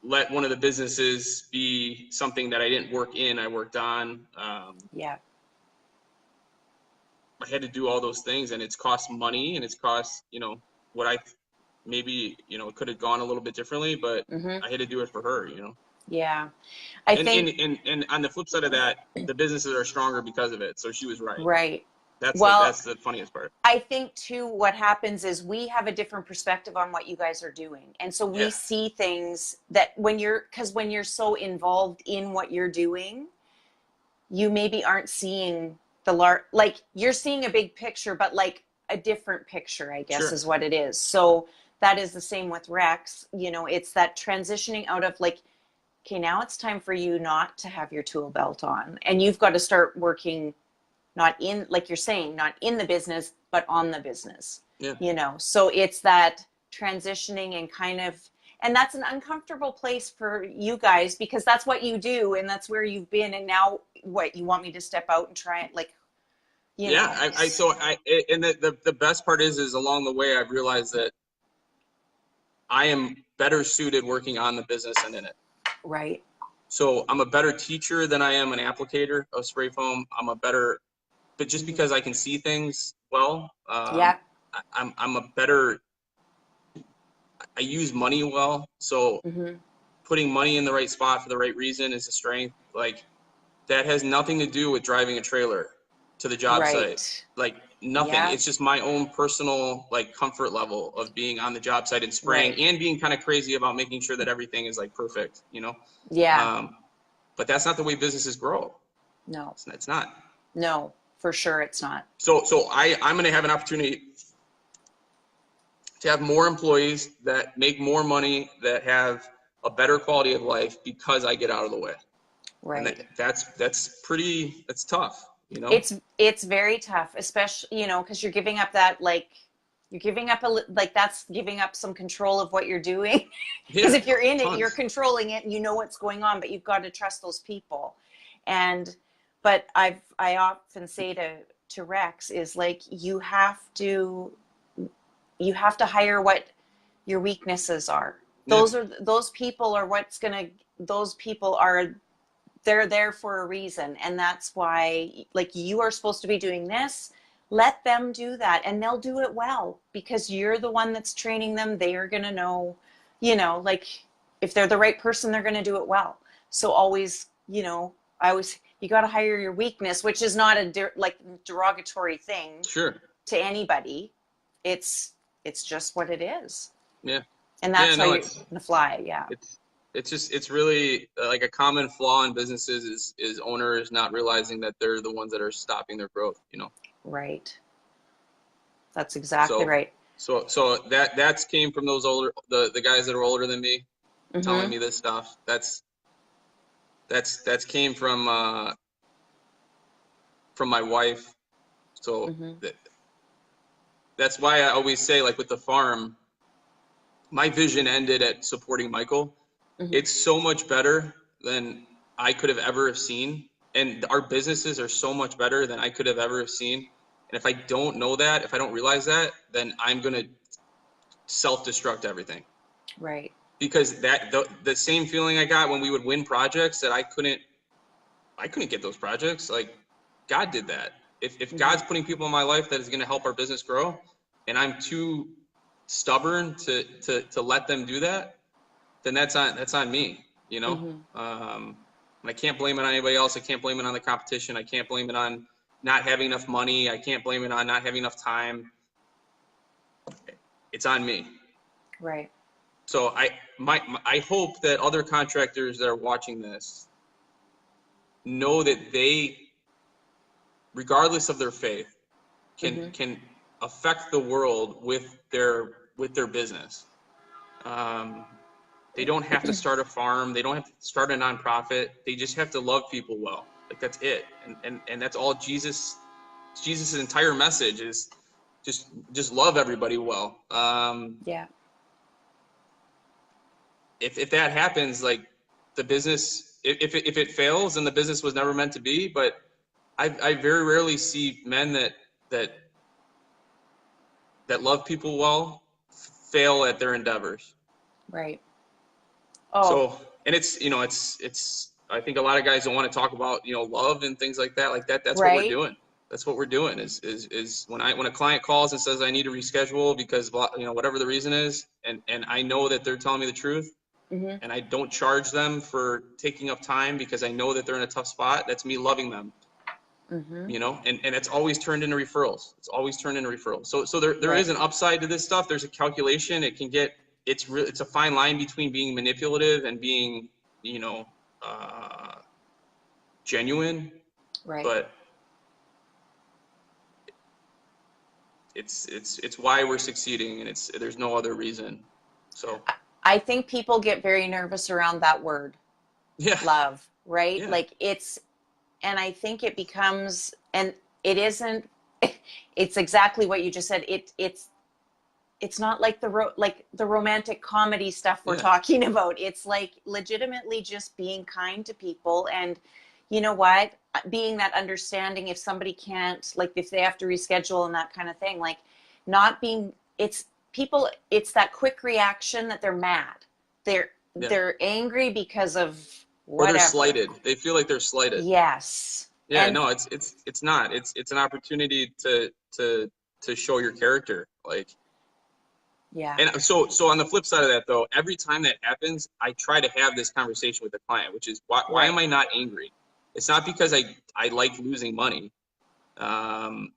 let one of the businesses be something that I didn't work in, I worked on. I had to do all those things, and it's cost money, and it's cost, what I maybe, could have gone a little bit differently, but mm-hmm. I had to do it for her, Yeah. And on the flip side of that, the businesses are stronger because of it. So she was right. Right. That's the funniest part. I think too, what happens is we have a different perspective on what you guys are doing. And so we see things that when you're so involved in what you're doing, you maybe aren't seeing like you're seeing a big picture, but like a different picture, I guess is what it is. So that is the same with Rex. It's that transitioning out of like, okay, now it's time for you not to have your tool belt on, and you've got to start working not in, like you're saying, not in the business, but on the business. So it's that transitioning and that's an uncomfortable place for you guys, because that's what you do and that's where you've been. And now what, you want me to step out and try it? Like, know. And the best part is along the way, I've realized that I am better suited working on the business than in it. Right. So I'm a better teacher than I am an applicator of spray foam. But just because I can see things well, Yeah. I'm a better, I use money well. So Mm-hmm. putting money in the right spot for the right reason is a strength. Like that has nothing to do with driving a trailer to the job site. Right. Like nothing. Yeah. It's just my own personal like comfort level of being on the job site and spraying Right. and being kind of crazy about making sure that everything is like perfect, you know? Yeah. But that's not the way businesses grow. No. It's not. No, for sure it's not. So I'm going to have an opportunity to have more employees that make more money, that have a better quality of life because I get out of the way. And Right. that's tough, you know? It's very tough, especially, you know, because you're giving up that, like, you're giving up like that's giving up some control of what you're doing. Because Yeah, if you're in it, you're tons. controlling it and you know what's going on, but you've got to trust those people. And but I often say to Rex is like you have to hire what your weaknesses are. Yeah, Those people are what's gonna those people are they're there for a reason, and that's why, like, you are supposed to be doing this. Let them do that and they'll do it well because you're the one that's training them. They are going to know, like, if they're the right person, they're going to do it well. So always, you got to hire your weakness, which is not a like derogatory thing sure. to anybody. It's just what it is, Yeah. and Yeah, that's how no, you're gonna fly. Yeah. it's really like a common flaw in businesses is owners not realizing that they're the ones that are stopping their growth, you know. Right. That's exactly So right. so that's came from those the guys that are older than me telling Mm-hmm. me this stuff. That's came from my wife. So Mm-hmm. that's why I always say, like with the farm, my vision ended at supporting Michael. Mm-hmm. It's so much better than I could have ever seen. And our businesses are so much better than I could have ever seen. And if I don't know that, if I don't realize that, then I'm going to self-destruct everything. Right. Because the same feeling I got when we would win projects that I couldn't get those projects. Like God did that. If Mm-hmm. God's putting people in my life that is going to help our business grow, and I'm too stubborn to let them do that, then that's on me, you know. Mm-hmm. And I can't blame it on anybody else. I can't blame it on the competition. I can't blame it on not having enough money. I can't blame it on not having enough time. It's on me. Right. So I hope that other contractors that are watching this know that they, regardless of their faith, Mm-hmm. can affect the world with their business. They don't have to start a farm. They don't have to start a nonprofit. They just have to love people well. Like that's it. And that's all Jesus' entire message is just love everybody well. Yeah. If that happens, like the business, if it fails, then the business was never meant to be. But I very rarely see men that love people well fail at their endeavors. Right. Oh, So, and it's I think a lot of guys don't want to talk about, love and things like that. Like that's what we're right. doing. That's what we're doing is when a client calls and says I need to reschedule because, whatever the reason is, and I know that they're telling me the truth, Mm-hmm. and I don't charge them for taking up time because I know that they're in a tough spot. That's me loving them, Mm-hmm. and it's always turned into referrals. It's always turned into referrals. So there is Right. an upside to this stuff. There's a calculation. It's a fine line between being manipulative and being, uh, genuine, Right. but it's why we're succeeding, and there's no other reason. So I think people get very nervous around that word, yeah, love, right? yeah, Like and I think it becomes, and it isn't, it's exactly what you just said. It's not like the romantic comedy stuff we're yeah, talking about. It's like legitimately just being kind to people, and you know what, being that understanding if somebody can't, like if they have to reschedule and that kind of thing, like not being, it's people, it's that quick reaction that they're mad, they're yeah, they're angry because of or they're whatever. slighted. They feel like they're slighted. Yes. Yeah, And no, it's not. It's an opportunity to show your character. Like, yeah, and so on the flip side of that though, every time that happens, I try to have this conversation with the client, which is why am right. I not angry? It's not because I like losing money. Um,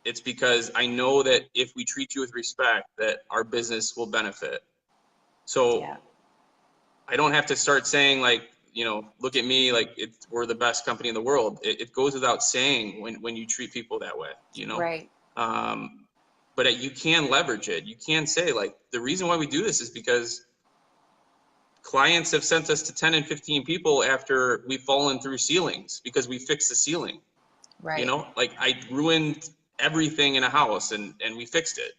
it's because I know that if we treat you with respect, that our business will benefit. So Yeah. I don't have to start saying like, look at me, like we're the best company in the world. It goes without saying when you treat people that way, Right. Um, but you can leverage it. You can say like, the reason why we do this is because clients have sent us to 10 and 15 people after we've fallen through ceilings because we fixed the ceiling. Right. Like I ruined everything in a house and we fixed it.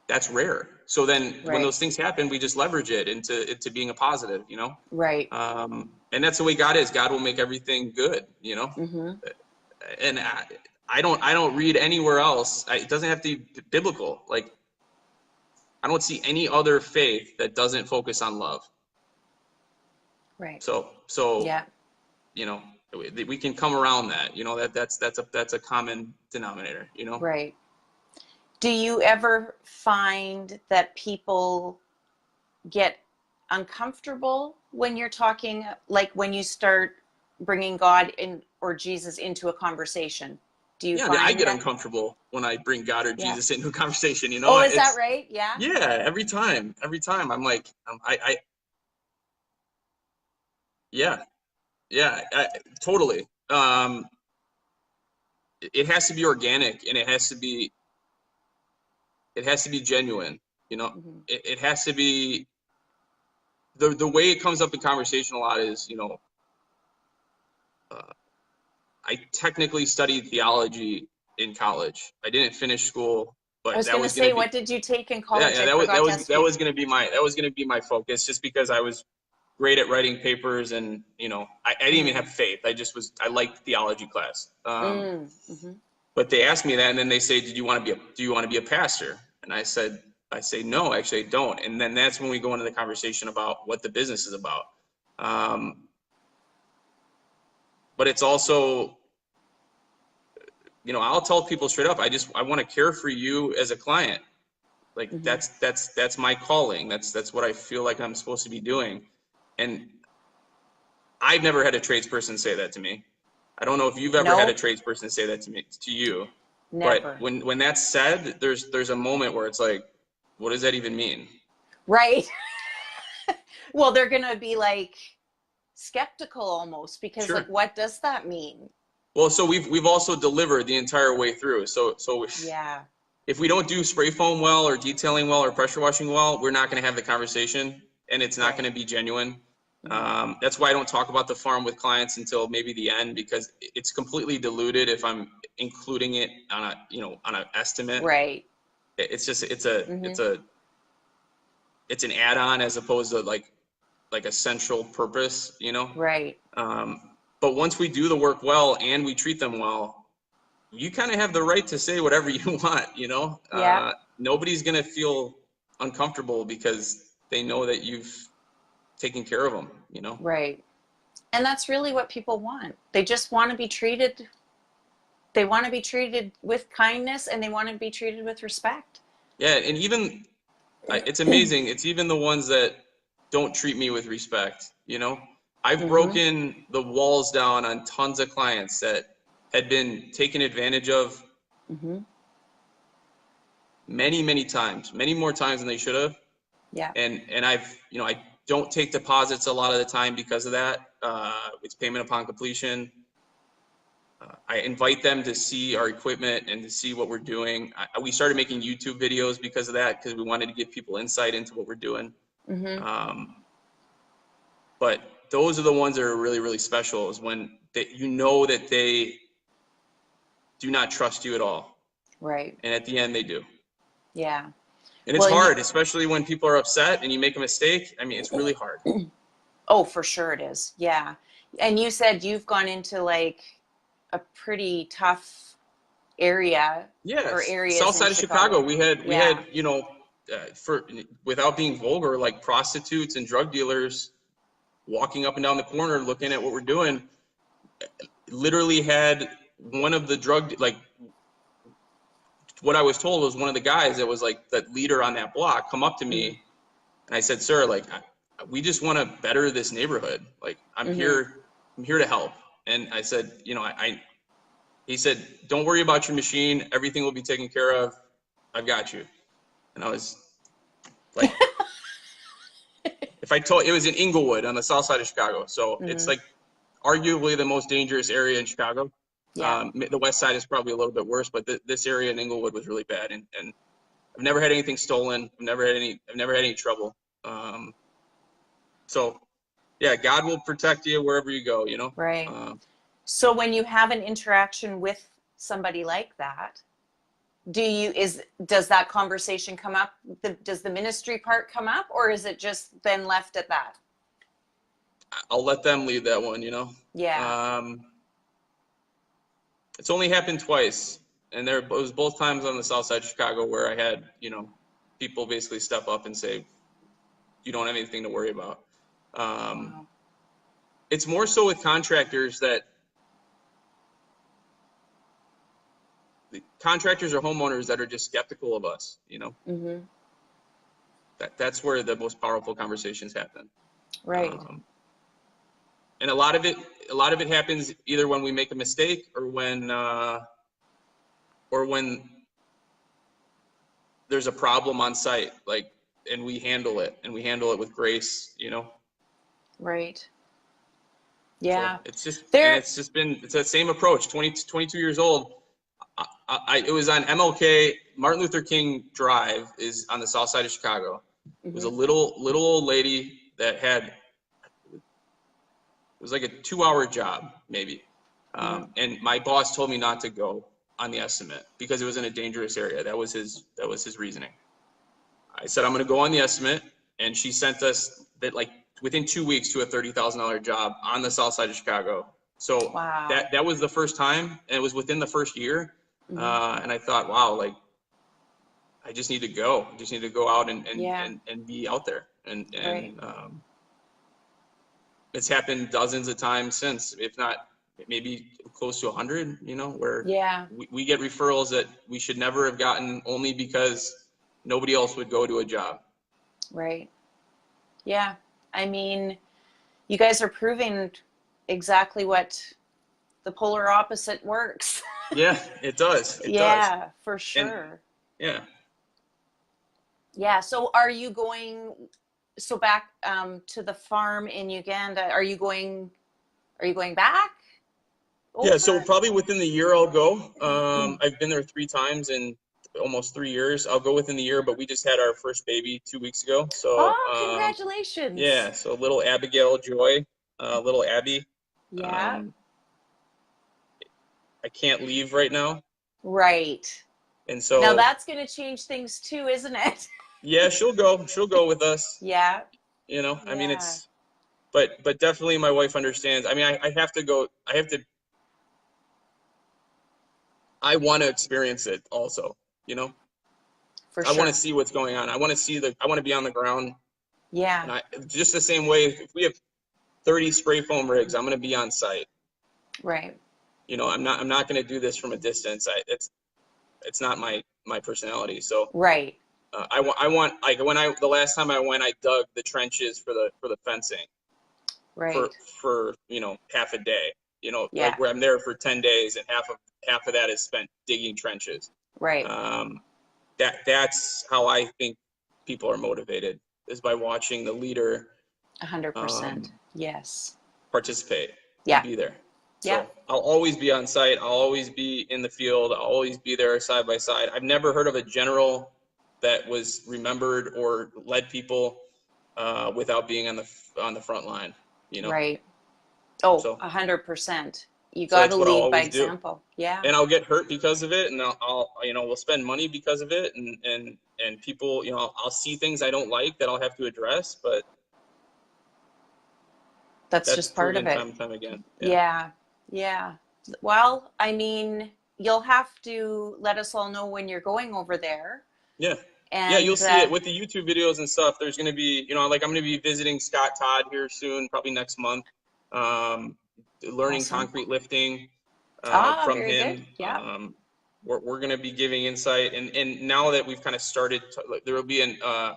That's rare. So then when Right. those things happen, we just leverage it into being a positive, Right. and that's the way God is. God will make everything good, Mm-hmm. and I don't read anywhere else. It doesn't have to be biblical. Like I don't see any other faith that doesn't focus on love. Right. So, Yeah. you know, we can come around that, that's a common denominator, Right. Do you ever find that people get uncomfortable when you're talking, like when you start bringing God in or Jesus into a conversation? Do you Yeah, I mean, I find get that? uncomfortable when I bring God or Yeah. Jesus into a conversation, Oh, is that it's, right? Yeah. yeah, every time I'm like, yeah, yeah, totally. It has to be organic and it has to be genuine, Mm-hmm. it has to be the way it comes up in conversation a lot is, uh, I technically studied theology in college. I didn't finish school, I but was that going to was going to say, be, what did you take in yeah, college? yeah, I that was that forgot to was ask that you. was going to be my focus, just because I was great at writing papers, and I didn't even Mm-hmm. have faith. I liked theology class. Mm-hmm. But they asked me that, and then they say, do you want to be a pastor? And I say no, actually I don't. And then that's when we go into the conversation about what the business is about. Um, but it's also, I'll tell people straight up, I want to care for you as a client. Like Mm-hmm. that's my calling. That's what I feel like I'm supposed to be doing. And I've never had a tradesperson say that to me. I don't know if you've ever had a Nope, tradesperson say that to you. But never. when that's said, there's a moment where it's like, what does that even mean? Right. Well, they're going to be like skeptical almost because, like, Sure. what does that mean? Well, so we've also delivered the entire way through. So Yeah. if we don't do spray foam well or detailing well or pressure washing well, we're not going to have the conversation, and it's not Right. going to be genuine. Mm-hmm. That's why I don't talk about the farm with clients until maybe the end, because it's completely diluted if I'm including it on an estimate. Right. It's just Mm-hmm. it's an add-on as opposed to like a central purpose, Right. Um, but once we do the work well and we treat them well, you kind of have the right to say whatever you want. Yeah. Nobody's going to feel uncomfortable because they know that you've taken care of them. Right. And that's really what people want. They just want to be treated. They want to be treated with kindness and they want to be treated with respect. Yeah, and even it's amazing. It's even the ones that don't treat me with respect. I've Mm-hmm. broken the walls down on tons of clients that had been taken advantage of Mm-hmm. many, many times, many more times than they should have. Yeah. And I don't take deposits a lot of the time because of that. It's payment upon completion. I invite them to see our equipment and to see what we're doing. We started making YouTube videos because of that, because we wanted to give people insight into what we're doing. Mm-hmm. Um, but those are the ones that are really, really special, is when that they do not trust you at all. Right. And at the end, they do. Yeah. And it's Well, hard, especially when people are upset and you make a mistake. I mean, it's really hard. oh, for sure it is. Yeah. And you said you've gone into like a pretty tough area or Yes, areas south in side of Chicago, Chicago. we had Yeah. for without being vulgar, like prostitutes and drug dealers walking up and down the corner, looking at what we're doing, literally had one of the drug, like what I was told was one of the guys that was like the leader on that block come up to me. And I said, sir, like, we just want to better this neighborhood. Like, I'm here to help. And I said, you know, he said, don't worry about your machine. Everything will be taken care of. I've got you. And I was like, if I told, it was in Inglewood on the south side of Chicago. So it's like arguably the most dangerous area in Chicago. Yeah. The west side is probably a little bit worse, but this area in Inglewood was really bad. And I've never had anything stolen. I've never had any trouble. So yeah, God will protect you wherever you go, you know? Right. So when you have an interaction with somebody like that, does that conversation come up? Does the ministry part come up, or is it just then left at that? I'll let them lead that one, you know? Yeah. It's only happened twice, and it was both times on the south side of Chicago where I had, you know, people basically step up and say, you don't have anything to worry about. Wow. It's more so with contractors that the contractors or homeowners that are just skeptical of us, you know? That's where the most powerful conversations happen. Right. And a lot of it happens either when we make a mistake or when there's a problem on site, like, and we handle it with grace, you know? Right. Yeah. So it's that same approach. 22 years old. It was on MLK, Martin Luther King Drive is on the south side of Chicago. It was a little old lady that had, it was like a 2-hour job maybe. And my boss told me not to go on the estimate because it was in a dangerous area. That was his reasoning. I said, I'm going to go on the estimate. And she sent us that like within 2 weeks to a $30,000 job on the south side of Chicago. So wow. that was the first time, and it was within the first year. And I thought, wow, like, I just need to go. I just need to go out and be out there. And right. It's happened dozens of times since, if not maybe close to 100, you know, where we get referrals that we should never have gotten only because nobody else would go to a job. Right. Yeah. I mean, you guys are proving exactly what the polar opposite works. Yeah, it does. It does. For And, sure. yeah. Yeah. So are you going, so back to the farm in Uganda, are you going back? Over? Yeah, so probably within the year I'll go. I've been there 3 times in almost 3 years. I'll go within the year, but we just had our first baby 2 weeks ago. So congratulations. Yeah, so little Abigail Joy, little Abby. Yeah. I can't leave right now. Right. And so now that's going to change things too, isn't it? Yeah, she'll go with us. Yeah. You know, I mean, but definitely my wife understands. I mean, I have to go, I want to experience it also, you know? For sure. I want to see what's going on. I want to be on the ground. Yeah. And just the same way, if we have 30 spray foam rigs, I'm going to be on site. Right. You know, I'm not going to do this from a distance. It's not my personality. So right. I want, like, the last time I went, I dug the trenches for the fencing. Right. For you know, half a day. You know, yeah. like where I'm there for 10 days and half of that is spent digging trenches. Right. That's how I think people are motivated, is by watching the leader 100%. Yes. Participate. Yeah. And be there. Yeah. So I'll always be on site. I'll always be in the field. I'll always be there side by side. I've never heard of a general that was remembered or led people without being on the front line. You know. Right. Oh, 100%. You got to lead by example. Yeah. And I'll get hurt because of it, and I'll we'll spend money because of it, and people, you know, I'll see things I don't like that I'll have to address, but that's just part of it. Time and time again. Yeah. Yeah. Well, I mean, you'll have to let us all know when you're going over there. Yeah. Yeah, And you'll see it with the YouTube videos and stuff. There's going to be, like I'm going to be visiting Scott Todd here soon, probably next month, learning awesome. concrete lifting from Very good. him. Yeah. We're going to be giving insight, and now that we've kind of started, there will be now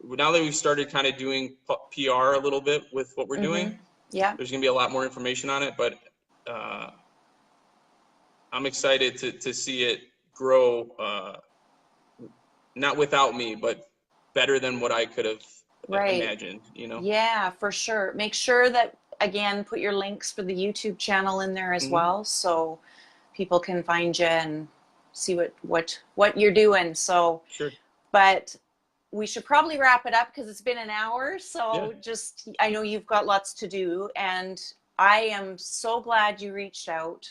that we've started kind of doing PR a little bit with what we're doing. Yeah. There's going to be a lot more information on it, but I'm excited to see it grow. Not without me, but better than what I could have imagined, Yeah, for sure. Make sure that, again, put your links for the YouTube channel in there as well, so people can find you and see what you're doing. So, sure. But we should probably wrap it up because it's been an hour. So I know you've got lots to do, and I am so glad you reached out.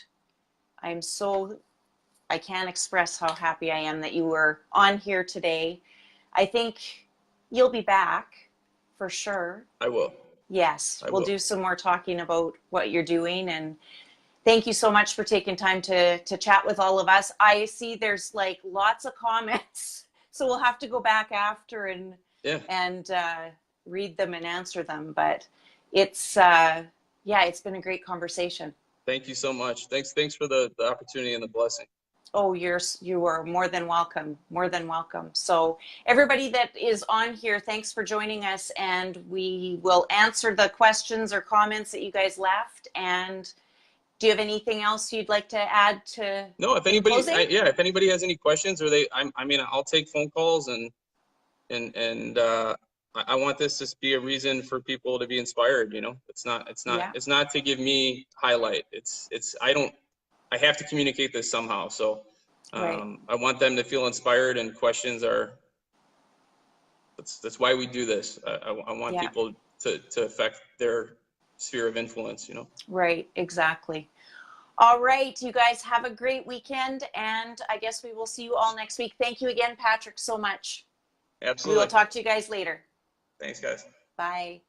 I can't express how happy I am that you were on here today. I think you'll be back for sure. I will. Yes, we'll do some more talking about what you're doing. And thank you so much for taking time to chat with all of us. I see there's like lots of comments, so we'll have to go back after and read them and answer them. But it's it's been a great conversation. Thank you so much. Thanks for the opportunity and the blessing. Oh, you are more than welcome. More than welcome. So everybody that is on here, thanks for joining us, and we will answer the questions or comments that you guys left. And do you have anything else you'd like to add to? No, if anybody has any questions, or I'll take phone calls, and I want this to be a reason for people to be inspired. It's not to give me highlight. I have to communicate this somehow. So I want them to feel inspired, and questions that's why we do this. I want people to affect their sphere of influence, Right, exactly. All right, you guys have a great weekend, and I guess we will see you all next week. Thank you again, Patrick, so much. Absolutely. We will talk to you guys later. Thanks, guys. Bye.